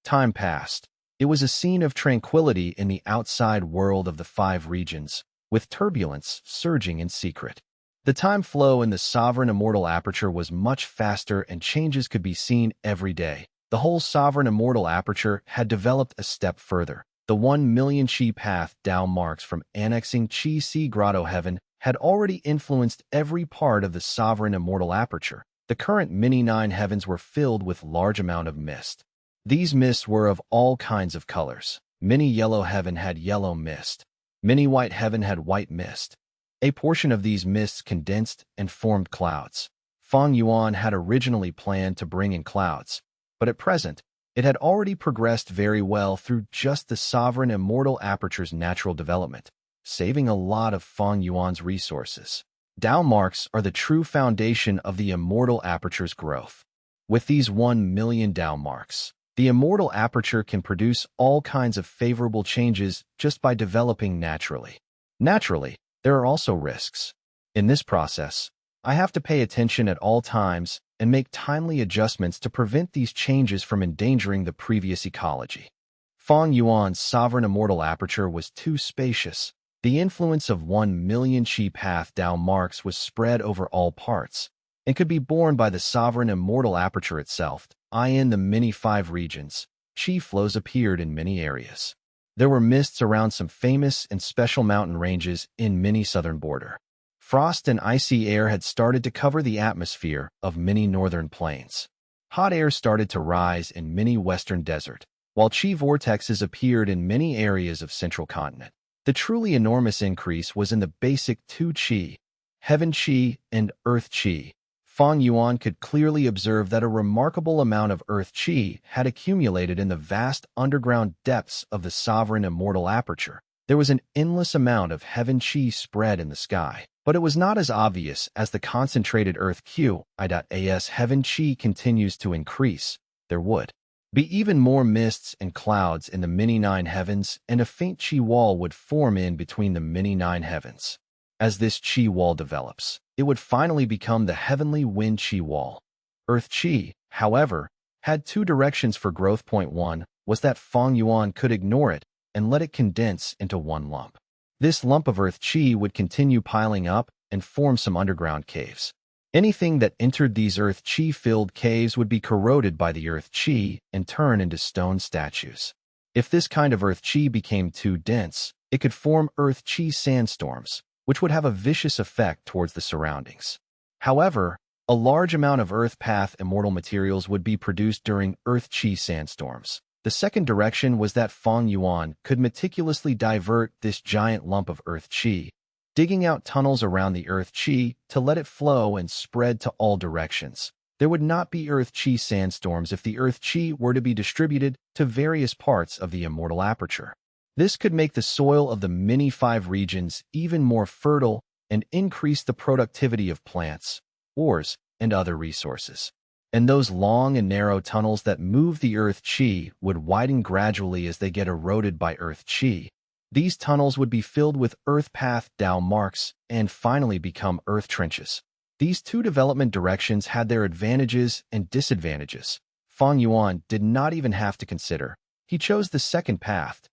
Time passed. It was a scene of tranquility in the outside world of the 5 regions, with turbulence surging in secret. The time flow in the Sovereign Immortal Aperture was much faster and changes could be seen every day. The whole Sovereign Immortal Aperture had developed a step further. The 1 million Qi path Dao marks from annexing Qi Sea Grotto Heaven had already influenced every part of the Sovereign Immortal Aperture. The current mini-9 heavens were filled with large amount of mist. These mists were of all kinds of colors. Mini-yellow heaven had yellow mist. Mini-white heaven had white mist. A portion of these mists condensed and formed clouds. Fang Yuan had originally planned to bring in clouds, but at present, it had already progressed very well through just the Sovereign Immortal Aperture's natural development, saving a lot of Fang Yuan's resources. Dao marks are the true foundation of the Immortal Aperture's growth. With these 1 million Dao marks, the Immortal Aperture can produce all kinds of favorable changes just by developing naturally. Naturally, there are also risks. In this process, I have to pay attention at all times and make timely adjustments to prevent these changes from endangering the previous ecology. Fang Yuan's Sovereign Immortal Aperture was too spacious. The influence of 1 million Qi path Dao marks was spread over all parts, and could be borne by the Sovereign Immortal Aperture itself. In the many 5 regions, Qi flows appeared in many areas. There were mists around some famous and special mountain ranges in many southern border. Frost and icy air had started to cover the atmosphere of many northern plains. Hot air started to rise in many western desert, while Qi vortexes appeared in many areas of central continent. The truly enormous increase was in the basic 2 Qi, Heaven Qi and Earth Qi. Fang Yuan could clearly observe that a remarkable amount of Earth Qi had accumulated in the vast underground depths of the Sovereign Immortal Aperture. There was an endless amount of Heaven Qi spread in the sky, but it was not as obvious as the concentrated Earth Q. As Heaven Qi continues to increase, there would be even more mists and clouds in the mini-9 heavens, and a faint Qi wall would form in between the mini-9 heavens. As this Qi wall develops, it would finally become the Heavenly Wind Qi Wall. Earth Qi, however, had two directions for growth. Point one was that Fang Yuan could ignore it and let it condense into one lump. This lump of earth qi would continue piling up and form some underground caves. Anything that entered these earth qi-filled caves would be corroded by the earth qi and turn into stone statues. If this kind of earth qi became too dense, it could form earth qi sandstorms, which would have a vicious effect towards the surroundings. However, a large amount of earth path immortal materials would be produced during earth qi sandstorms. The second direction was that Fang Yuan could meticulously divert this giant lump of earth qi, digging out tunnels around the earth qi to let it flow and spread to all directions. There would not be earth qi sandstorms if the earth qi were to be distributed to various parts of the immortal aperture. This could make the soil of the many 5 regions even more fertile and increase the productivity of plants, ores, and other resources. And those long and narrow tunnels that move the earth qi would widen gradually as they get eroded by earth qi. These tunnels would be filled with earth path Dao marks and finally become earth trenches. These two development directions had their advantages and disadvantages. Fang Yuan did not even have to consider. He chose the second path.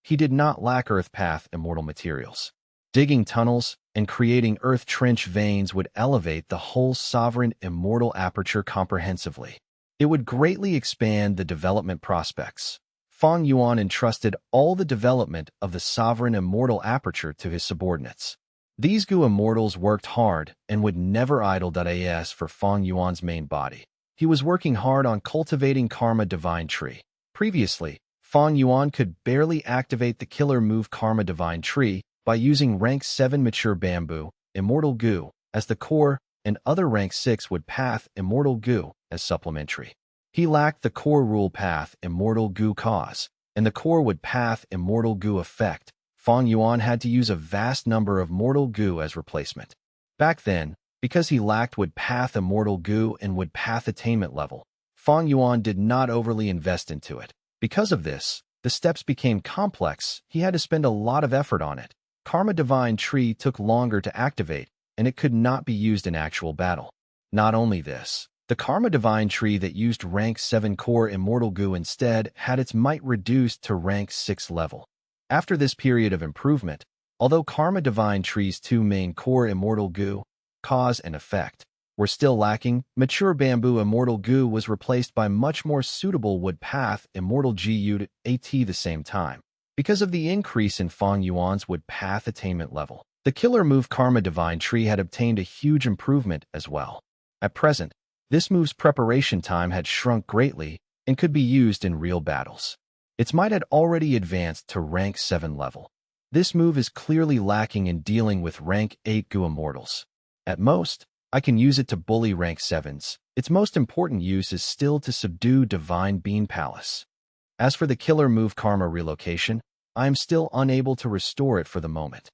He did not lack earth path immortal materials. Digging tunnels and creating earth trench veins would elevate the whole sovereign immortal aperture comprehensively. It would greatly expand the development prospects. Fang Yuan entrusted all the development of the sovereign immortal aperture to his subordinates. These Gu immortals worked hard and would never idle. As for Fang Yuan's main body, he was working hard on cultivating Karma Divine Tree. Previously, Fang Yuan could barely activate the killer move Karma Divine Tree by using rank 7 mature bamboo, immortal Gu, as the core, and other rank 6 wood path immortal Gu as supplementary. He lacked the core rule path immortal Gu cause, and the core wood path immortal Gu effect. Fang Yuan had to use a vast number of mortal Gu as replacement. Back then, because he lacked wood path immortal Gu and wood path attainment level, Fang Yuan did not overly invest into it. Because of this, the steps became complex. He had to spend a lot of effort on it. Karma Divine Tree took longer to activate, and it could not be used in actual battle. Not only this, the Karma Divine Tree that used rank 7 core immortal Gu instead had its might reduced to rank 6 level. After this period of improvement, although Karma Divine Tree's 2 main core immortal Gu, cause and effect, were still lacking, mature bamboo immortal Gu was replaced by much more suitable wood path immortal Gu at the same time. Because of the increase in Fang Yuan's wood path attainment level, the killer move Karma Divine Tree had obtained a huge improvement as well. At present, this move's preparation time had shrunk greatly and could be used in real battles. Its might had already advanced to rank 7 level. This move is clearly lacking in dealing with rank 8 Gu immortals. At most, I can use it to bully rank 7s. Its most important use is still to subdue Divine Bean Palace. As for the killer move Karma Relocation, I am still unable to restore it for the moment.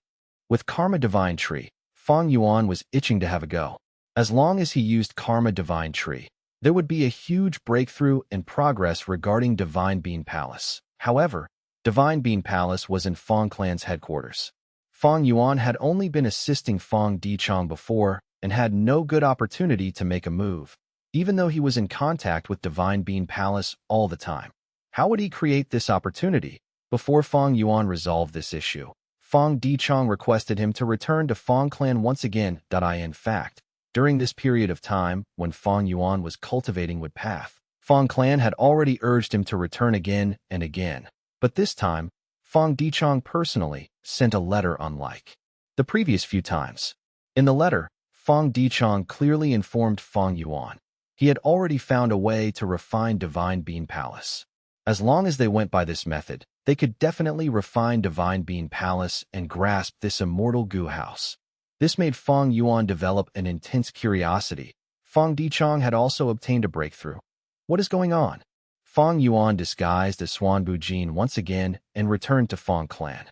With Karma Divine Tree, Fang Yuan was itching to have a go. As long as he used Karma Divine Tree, there would be a huge breakthrough in progress regarding Divine Bean Palace. However, Divine Bean Palace was in Fang Clan's headquarters. Fang Yuan had only been assisting Fang Dichang before and had no good opportunity to make a move, even though he was in contact with Divine Bean Palace all the time. How would he create this opportunity? Before Fang Yuan resolved this issue, Fang Dichang requested him to return to Fang Clan once again. In fact, during this period of time, when Fang Yuan was cultivating wood path, Fang Clan had already urged him to return again and again. But this time, Fang Dichang personally sent a letter unlike the previous few times. In the letter, Fang Dichang clearly informed Fang Yuan he had already found a way to refine Divine Bean Palace. As long as they went by this method, they could definitely refine Divine Bean Palace and grasp this immortal Gu house. This made Fang Yuan develop an intense curiosity. Fang Dichang had also obtained a breakthrough. What is going on? Fang Yuan disguised as Xuanbu Jin once again and returned to Fang Clan.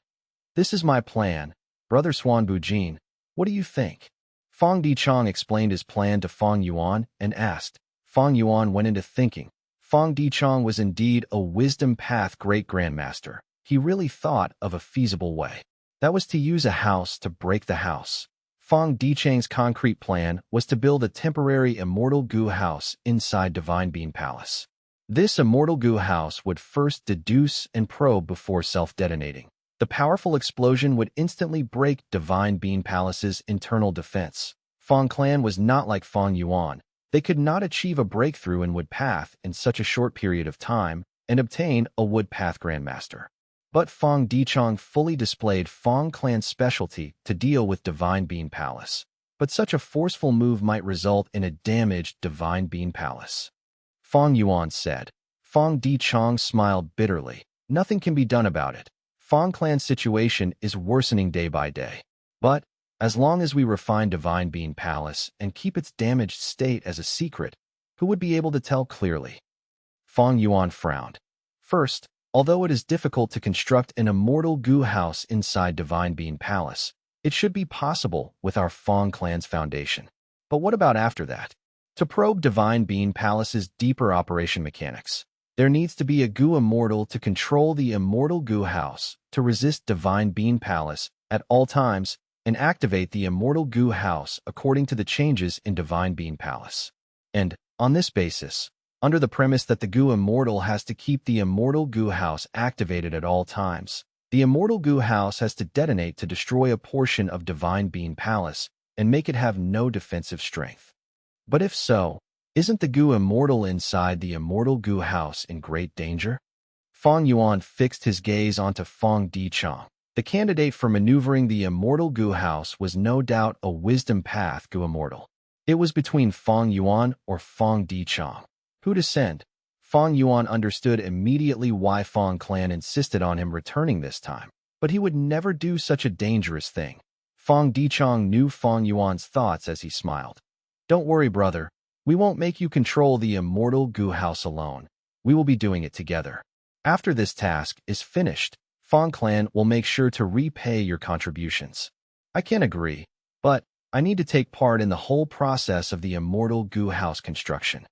This is my plan, brother Xuanbu Jin. What do you think? Fang Dichang explained his plan to Fang Yuan and asked. Fang Yuan went into thinking. Fang Dichang was indeed a wisdom path great grandmaster. He really thought of a feasible way. That was to use a house to break the house. Fang Dichang's concrete plan was to build a temporary immortal goo house inside Divine Being Palace. This immortal goo house would first deduce and probe before self-detonating. The powerful explosion would instantly break Divine Being Palace's internal defense. Fang Clan was not like Fang Yuan. They could not achieve a breakthrough in Wood Path in such a short period of time and obtain a Wood Path Grandmaster. But Fang Dichang fully displayed Fang Clan's specialty to deal with Divine Being Palace. But such a forceful move might result in a damaged Divine Being Palace. Fang Yuan said. Fang Dichang smiled bitterly. Nothing can be done about it. Fang Clan's situation is worsening day by day. But, as long as we refine Divine Being Palace and keep its damaged state as a secret, who would be able to tell clearly? Fang Yuan frowned. First, although it is difficult to construct an immortal goo house inside Divine Being Palace, it should be possible with our Fang Clan's foundation. But what about after that? To probe Divine Being Palace's deeper operation mechanics, there needs to be a goo immortal to control the immortal goo house, to resist Divine Being Palace at all times, and activate the immortal goo house according to the changes in Divine Being Palace. And, on this basis, under the premise that the goo immortal has to keep the immortal goo house activated at all times, the immortal goo house has to detonate to destroy a portion of Divine Being Palace and make it have no defensive strength. But if so, isn't the goo immortal inside the immortal goo house in great danger? Fang Yuan fixed his gaze onto Fang Dichang. The candidate for maneuvering the immortal goo house was no doubt a wisdom path goo immortal. It was between Fang Yuan or Fang Dichang. Who to send? Fang Yuan understood immediately why Fang Clan insisted on him returning this time, but he would never do such a dangerous thing. Fang Dichang knew Fang Yuan's thoughts as he smiled. Don't worry, brother. We won't make you control the immortal goo house alone. We will be doing it together. After this task is finished, Fang Clan will make sure to repay your contributions. I can agree, but I need to take part in the whole process of the immortal goo house construction.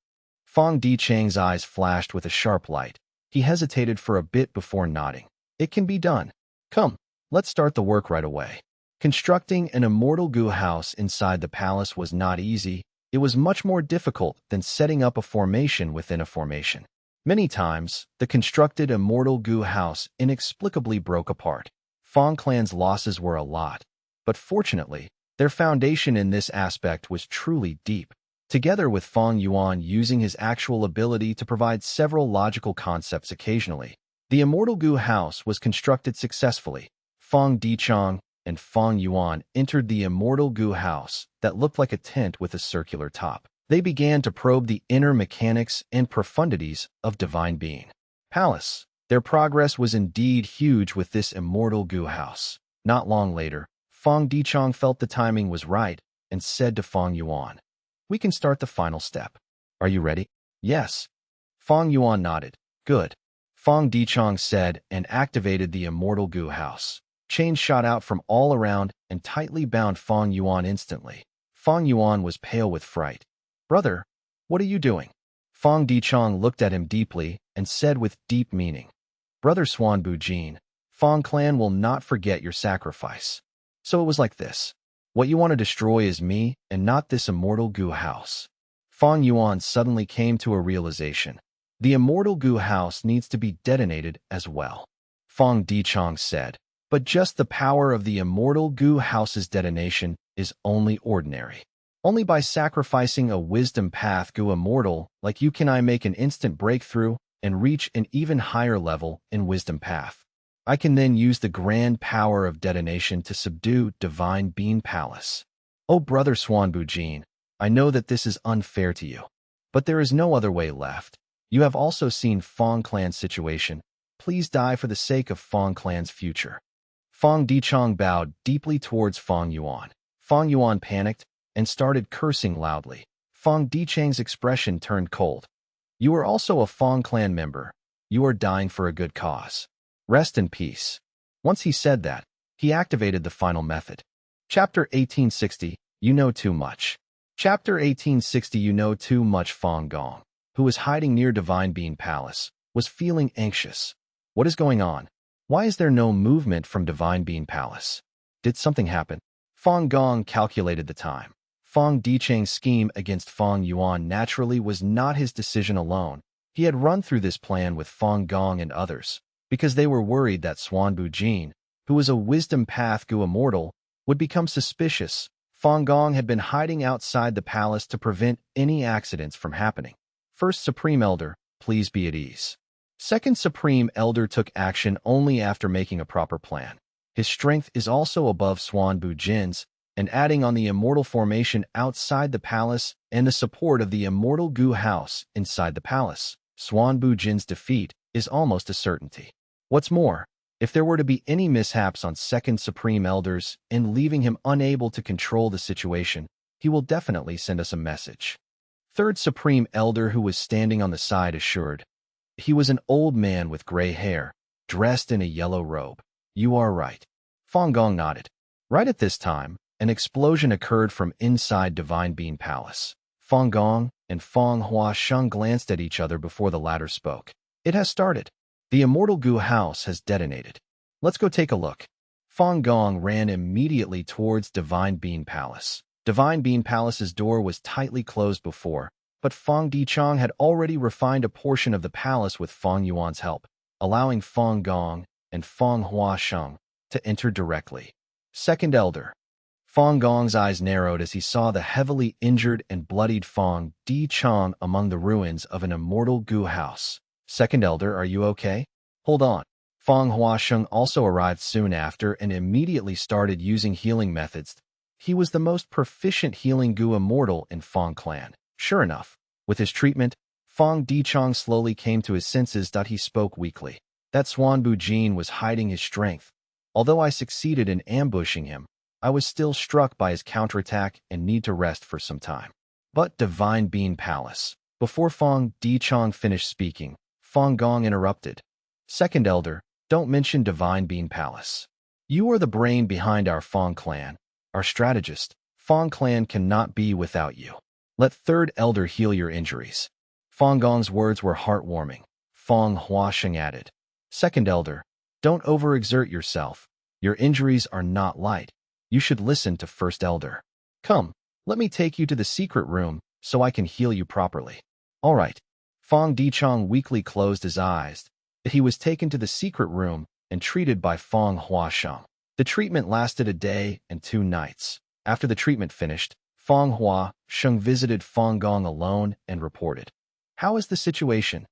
Fang Dichang's eyes flashed with a sharp light. He hesitated for a bit before nodding. It can be done. Come, let's start the work right away. Constructing an immortal goo house inside the palace was not easy. It was much more difficult than setting up a formation within a formation. Many times, the constructed immortal goo house inexplicably broke apart. Fang Clan's losses were a lot, but fortunately, their foundation in this aspect was truly deep. Together with Fang Yuan using his actual ability to provide several logical concepts occasionally, the immortal goo house was constructed successfully. Fang Dichang and Fang Yuan entered the immortal goo house that looked like a tent with a circular top. They began to probe the inner mechanics and profundities of Divine Being Palace. Their progress was indeed huge with this immortal goo house. Not long later, Fang Dichang felt the timing was right and said to Fang Yuan, "We can start the final step. Are you ready?" "Yes." Fang Yuan nodded. "Good." Fang Dichang said and activated the immortal goo house. Chains shot out from all around and tightly bound Fang Yuan instantly. Fang Yuan was pale with fright. "Brother, what are you doing?" Fang Dichang looked at him deeply and said with deep meaning, "Brother Xuanbu, Fang Clan will not forget your sacrifice. So it was like this. What you want to destroy is me and not this immortal goo house." Fang Yuan suddenly came to a realization. The immortal goo house needs to be detonated as well. Fang Dichang said, "But just the power of the immortal goo house's detonation is only ordinary. Only by sacrificing a wisdom path goo immortal like you can I make an instant breakthrough and reach an even higher level in wisdom path. I can then use the grand power of detonation to subdue Divine Being Palace. Oh, brother Xuanbu, I know that this is unfair to you, but there is no other way left. You have also seen Fang Clan's situation. Please die for the sake of Fang Clan's future." Fang Dichang bowed deeply towards Fang Yuan. Fang Yuan panicked and started cursing loudly. Fang Dichang's expression turned cold. "You are also a Fang Clan member. You are dying for a good cause. Rest in peace." Once he said that, he activated the final method. Chapter 1860, You Know Too Much. Chapter 1860 You Know Too Much. Fang Gong, who was hiding near Divine Being Palace, was feeling anxious. What is going on? Why is there no movement from Divine Being Palace? Did something happen? Fang Gong calculated the time. Fang Dichang's scheme against Fang Yuan naturally was not his decision alone. He had run through this plan with Fang Gong and others, because they were worried that Xuanbu Jin, who was a wisdom path Gu immortal, would become suspicious. Fang Gong had been hiding outside the palace to prevent any accidents from happening. First Supreme Elder, please be at ease. Second Supreme Elder took action only after making a proper plan. His strength is also above Xuanbu Jin's, and adding on the immortal formation outside the palace and the support of the immortal Gu house inside the palace, Xuanbu Jin's defeat is almost a certainty. What's more, if there were to be any mishaps on Second Supreme Elders and leaving him unable to control the situation, he will definitely send us a message. Third Supreme Elder, who was standing on the side, assured. He was an old man with gray hair, dressed in a yellow robe. You are right. Fang Gong nodded. Right at this time, an explosion occurred from inside Divine Being Palace. Fang Gong and Fang Huasheng glanced at each other before the latter spoke. It has started. The immortal Gu house has detonated. Let's go take a look. Fang Gong ran immediately towards Divine Being Palace. Divine Being Palace's door was tightly closed before, but Fang Dichang had already refined a portion of the palace with Fang Yuan's help, allowing Fang Gong and Fang Huasheng to enter directly. Second Elder. Fang Gong's eyes narrowed as he saw the heavily injured and bloodied Fang Dichang among the ruins of an immortal Gu house. Second Elder, are you okay? Hold on. Fang Huasheng also arrived soon after and immediately started using healing methods. He was the most proficient healing Gu immortal in Fang clan. Sure enough, with his treatment, Fang Dichang slowly came to his senses. He spoke weakly. That Xuanbu Jin was hiding his strength. Although I succeeded in ambushing him, I was still struck by his counterattack and need to rest for some time. But Divine Being Palace. Before Fang Dichang finished speaking, Fang Gong interrupted. Second Elder, don't mention Divine Being Palace. You are the brain behind our Fang clan, our strategist. Fang clan cannot be without you. Let Third Elder heal your injuries. Fang Gong's words were heartwarming. Fang Huasheng added. Second Elder, don't overexert yourself. Your injuries are not light. You should listen to First Elder. Come, let me take you to the secret room so I can heal you properly. All right. Fang Dichang weakly closed his eyes. He was taken to the secret room and treated by Fang Huasheng. The treatment lasted a day and 2 nights. After the treatment finished, Fang Huasheng visited Fang Gong alone and reported. How is the situation?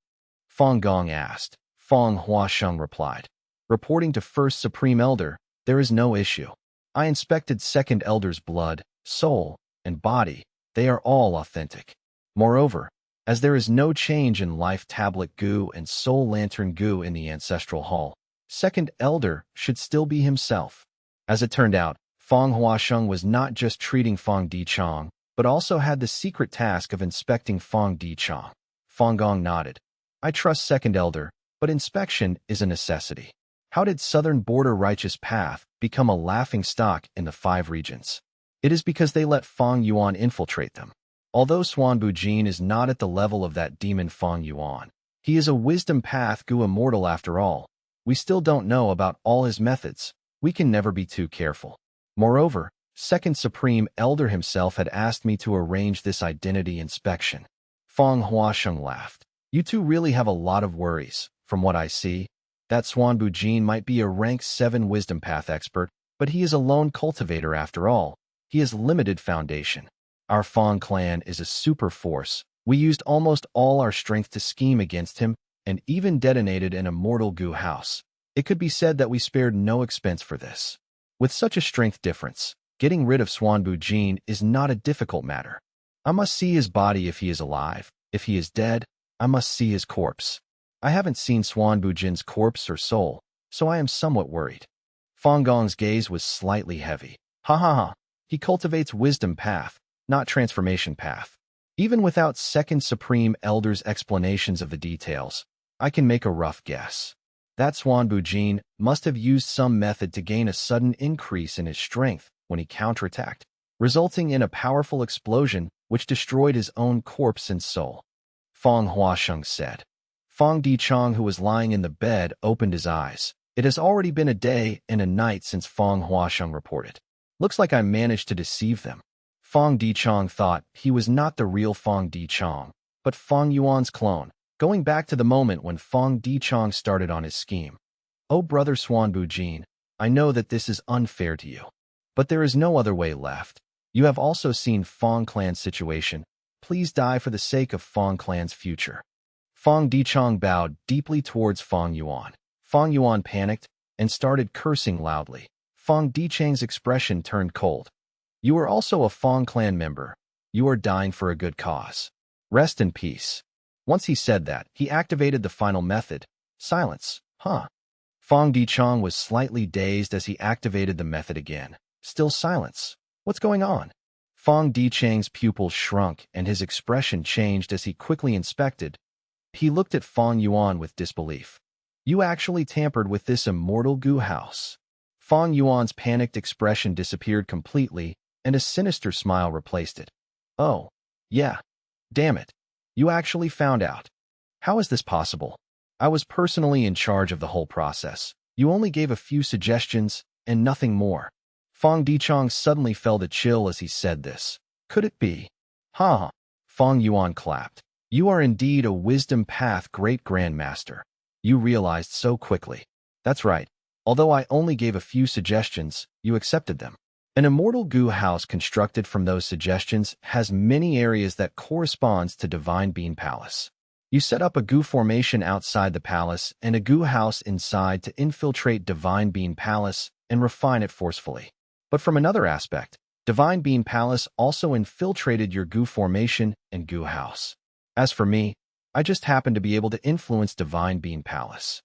Fang Gong asked. Fang Huasheng replied. Reporting to First Supreme Elder, there is no issue. I inspected Second Elder's blood, soul, and body. They are all authentic. Moreover, as there is no change in Life Tablet Gu and Soul Lantern Gu in the Ancestral Hall, Second Elder should still be himself. As it turned out, Fang Huasheng was not just treating Fang Dichang, but also had the secret task of inspecting Fang Dichang. Fang Gong nodded. I trust Second Elder, but inspection is a necessity. How did Southern Border Righteous Path become a laughingstock in the 5 regions? It is because they let Fang Yuan infiltrate them. Although Xuanbu Jin is not at the level of that demon Fang Yuan, he is a wisdom path Gu immortal after all. We still don't know about all his methods. We can never be too careful. Moreover, Second Supreme Elder himself had asked me to arrange this identity inspection. Fang Huasheng laughed. You two really have a lot of worries, from what I see. That Xuanbu Jin might be a rank 7 wisdom path expert, but he is a lone cultivator after all. He has limited foundation. Our Fang clan is a super force. We used almost all our strength to scheme against him, and even detonated an immortal Gu house. It could be said that we spared no expense for this. With such a strength difference, getting rid of Xuanbu Jin is not a difficult matter. I must see his body if he is alive. If he is dead, I must see his corpse. I haven't seen Xuanbu Jin's corpse or soul, so I am somewhat worried. Fang Gong's gaze was slightly heavy. Ha ha ha. He cultivates wisdom path, not transformation path. Even without Second Supreme Elder's explanations of the details, I can make a rough guess. That Xuanbu Jin must have used some method to gain a sudden increase in his strength when he counterattacked, resulting in a powerful explosion which destroyed his own corpse and soul. Fang Huasheng said. Fang Dichang, who was lying in the bed, opened his eyes. It has already been a day and a night since Fang Huasheng reported. Looks like I managed to deceive them. Fang Dichong thought he was not the real Fang Dichong, but Fang Yuan's clone, going back to the moment when Fang Dichong started on his scheme. Oh, brother Xuanbu Jin, I know that this is unfair to you. But there is no other way left. You have also seen Fang Clan's situation. Please die for the sake of Fang Clan's future. Fang Dichong bowed deeply towards Fang Yuan. Fang Yuan panicked and started cursing loudly. Fang Dichang's expression turned cold. You are also a Fang Clan member. You are dying for a good cause. Rest in peace. Once he said that, he activated the final method. Silence. Fang Dichong was slightly dazed as he activated the method again. Still silence. What's going on? Fang Dichang's pupils shrunk and his expression changed as he quickly inspected. He looked at Fang Yuan with disbelief. You actually tampered with this immortal goo house. Fang Yuan's panicked expression disappeared completely, and a sinister smile replaced it. Oh, yeah. Damn it. You actually found out. How is this possible? I was personally in charge of the whole process. You only gave a few suggestions and nothing more. Fang Dichong suddenly felt a chill as he said this. Could it be? Fang Yuan clapped. You are indeed a wisdom path great grandmaster. You realized so quickly. That's right. Although I only gave a few suggestions, you accepted them. An immortal goo house constructed from those suggestions has many areas that corresponds to Divine Being Palace. You set up a goo formation outside the palace and a goo house inside to infiltrate Divine Being Palace and refine it forcefully. But from another aspect, Divine Being Palace also infiltrated your goo formation and goo house. As for me, I just happened to be able to influence Divine Being Palace.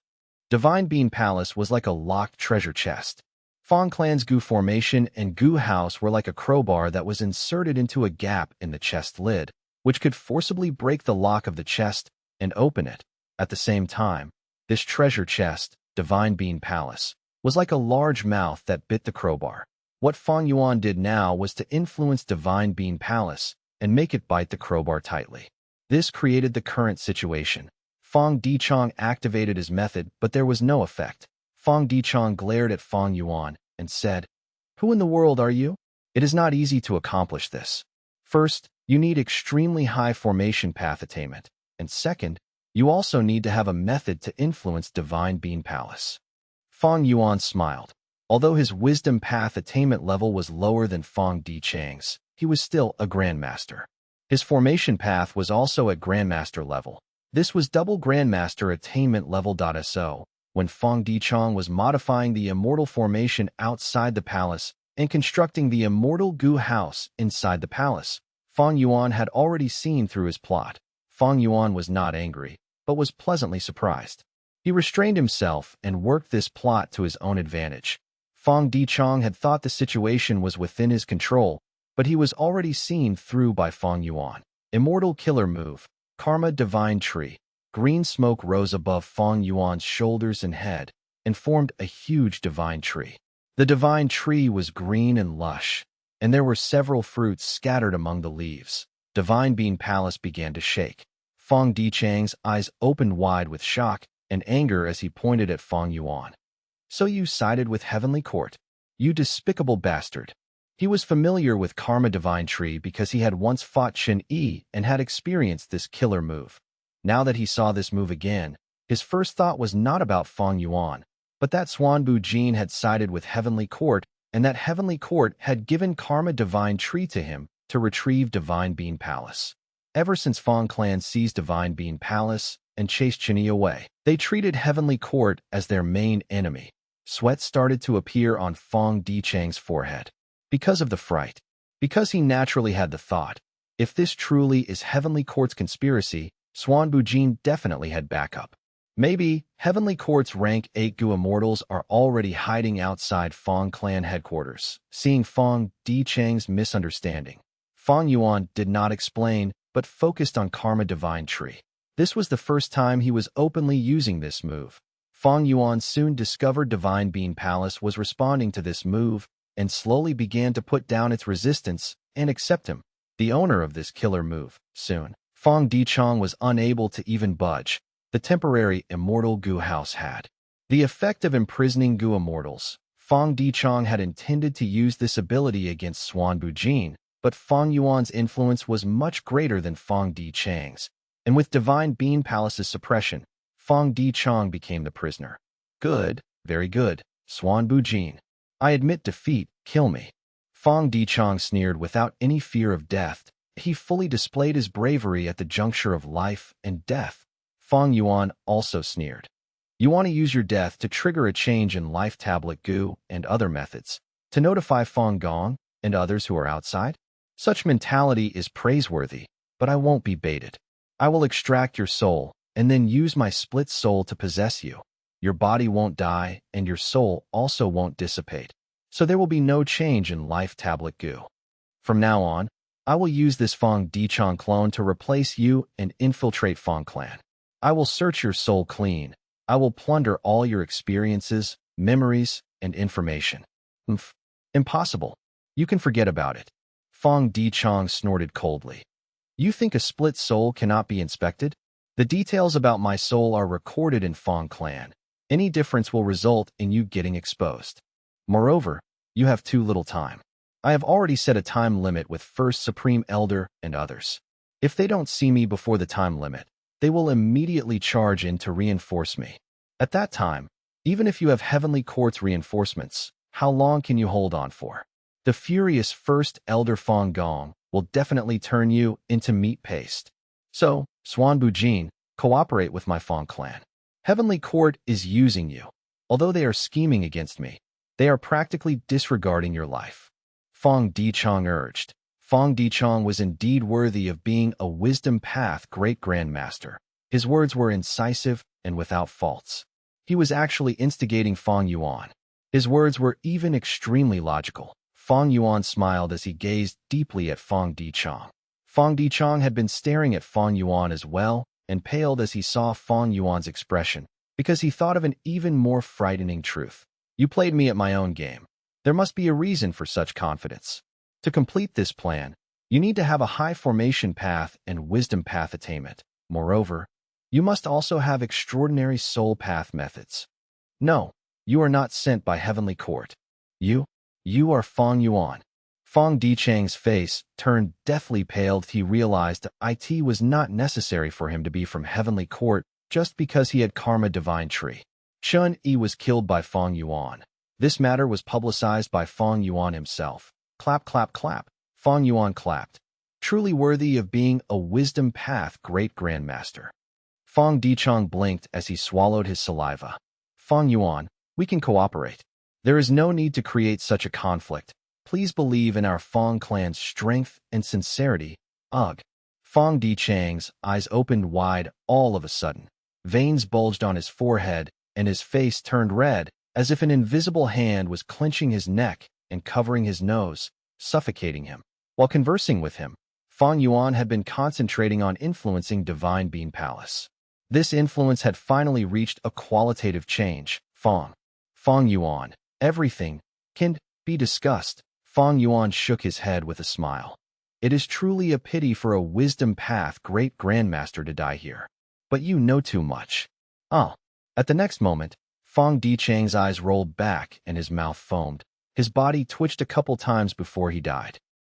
Divine Being Palace was like a locked treasure chest. Fang Clan's goo formation and goo house were like a crowbar that was inserted into a gap in the chest lid, which could forcibly break the lock of the chest and open it. At the same time, this treasure chest, Divine Being Palace, was like a large mouth that bit the crowbar. What Fang Yuan did now was to influence Divine Being Palace and make it bite the crowbar tightly. This created the current situation. Fang Dichong activated his method, but there was no effect. Fang Dichong glared at Fang Yuan and said, Who in the world are you? It is not easy to accomplish this. First, you need extremely high formation path attainment, and second, you also need to have a method to influence Divine Being Palace. Fang Yuan smiled. Although his wisdom path attainment level was lower than Fang Dichang's, he was still a grandmaster. His formation path was also at grandmaster level. This was double grandmaster attainment level.So. When Fang Dichong was modifying the immortal formation outside the palace and constructing the immortal goo house inside the palace, Fang Yuan had already seen through his plot. Fang Yuan was not angry, but was pleasantly surprised. He restrained himself and worked this plot to his own advantage. Fang Dichong had thought the situation was within his control, but he was already seen through by Fang Yuan. Immortal killer move, Karma Divine Tree. Green smoke rose above Fang Yuan's shoulders and head and formed a huge divine tree. The divine tree was green and lush, and there were several fruits scattered among the leaves. Divine Being Palace began to shake. Fang Dichang's eyes opened wide with shock and anger as he pointed at Fang Yuan. So you sided with Heavenly Court, you despicable bastard. He was familiar with Karma Divine Tree because he had once fought Qin Yi and had experienced this killer move. Now that he saw this move again, his first thought was not about Fang Yuan, but that Xuanbu Jin had sided with Heavenly Court and that Heavenly Court had given Karma Divine Tree to him to retrieve Divine Being Palace. Ever since Fang Clan seized Divine Being Palace and chased Qin Yi away, they treated Heavenly Court as their main enemy. Sweat started to appear on Fang Dichang's forehead. Because of the fright. Because he naturally had the thought, if this truly is Heavenly Court's conspiracy, Xuanbu Jin definitely had backup. Maybe Heavenly Court's rank 8 Gu Immortals are already hiding outside Fang Clan headquarters. Seeing Fang Dichang's misunderstanding, Fang Yuan did not explain, but focused on Karma Divine Tree. This was the first time he was openly using this move. Fang Yuan soon discovered Divine Being Palace was responding to this move and slowly began to put down its resistance and accept him, the owner of this killer move. Soon, Fang Dichong was unable to even budge. The temporary immortal goo house had the effect of imprisoning goo immortals. Fang Dichong had intended to use this ability against Xuanbu Jin, but Fang Yuan's influence was much greater than Fang Dichang's, and with Divine Bean Palace's suppression, Fang Dichong became the prisoner. Good, very good, Xuanbu Jin. I admit defeat, kill me. Fang Dichong sneered without any fear of death. He fully displayed his bravery at the juncture of life and death. Fang Yuan also sneered. You want to use your death to trigger a change in life tablet goo and other methods, to notify Fang Gong and others who are outside? Such mentality is praiseworthy, but I won't be baited. I will extract your soul and then use my split soul to possess you. Your body won't die and your soul also won't dissipate. So there will be no change in life tablet goo. From now on, I will use this Fang Dichong clone to replace you and infiltrate Fang clan. I will search your soul clean. I will plunder all your experiences, memories, and information. Impossible. You can forget about it. Fang Dichong snorted coldly. You think a split soul cannot be inspected? The details about my soul are recorded in Fang clan. Any difference will result in you getting exposed. Moreover, you have too little time. I have already set a time limit with First Supreme Elder and others. If they don't see me before the time limit, they will immediately charge in to reinforce me. At that time, even if you have Heavenly Court's reinforcements, how long can you hold on for? The furious First Elder Fang Gong will definitely turn you into meat paste. So, Xuanbu Jin, cooperate with my Fang clan. Heavenly Court is using you. Although they are scheming against me, they are practically disregarding your life. Fang Dichong urged. Fang Dichong was indeed worthy of being a wisdom path great grandmaster. His words were incisive and without faults. He was actually instigating Fang Yuan. His words were even extremely logical. Fang Yuan smiled as he gazed deeply at Fang Dichong. Fang Dichong had been staring at Fang Yuan as well and paled as he saw Fang Yuan's expression, because he thought of an even more frightening truth. You played me at my own game. There must be a reason for such confidence. To complete this plan, you need to have a high formation path and wisdom path attainment. Moreover, you must also have extraordinary soul path methods. No, you are not sent by Heavenly Court. You are Fang Yuan. Fang Dichang's face turned deathly pale as he realized that it was not necessary for him to be from Heavenly Court just because he had Karma Divine Tree. Chun Yi was killed by Fang Yuan. This matter was publicized by Fang Yuan himself. Clap, clap, clap. Fang Yuan clapped. Truly worthy of being a wisdom path great grandmaster. Fang Dichong blinked as he swallowed his saliva. Fang Yuan, we can cooperate. There is no need to create such a conflict. Please believe in our Fang clan's strength and sincerity. Ugh. Fang Dichang's eyes opened wide all of a sudden. Veins bulged on his forehead, and his face turned red, as if an invisible hand was clenching his neck and covering his nose, suffocating him. While conversing with him, Fang Yuan had been concentrating on influencing Divine Bean Palace. This influence had finally reached a qualitative change. Fang Yuan, everything can be discussed. Fang Yuan shook his head with a smile. It is truly a pity for a wisdom path great grandmaster to die here. But you know too much. At the next moment, Fang Dichang's eyes rolled back and his mouth foamed. His body twitched a couple times before he died.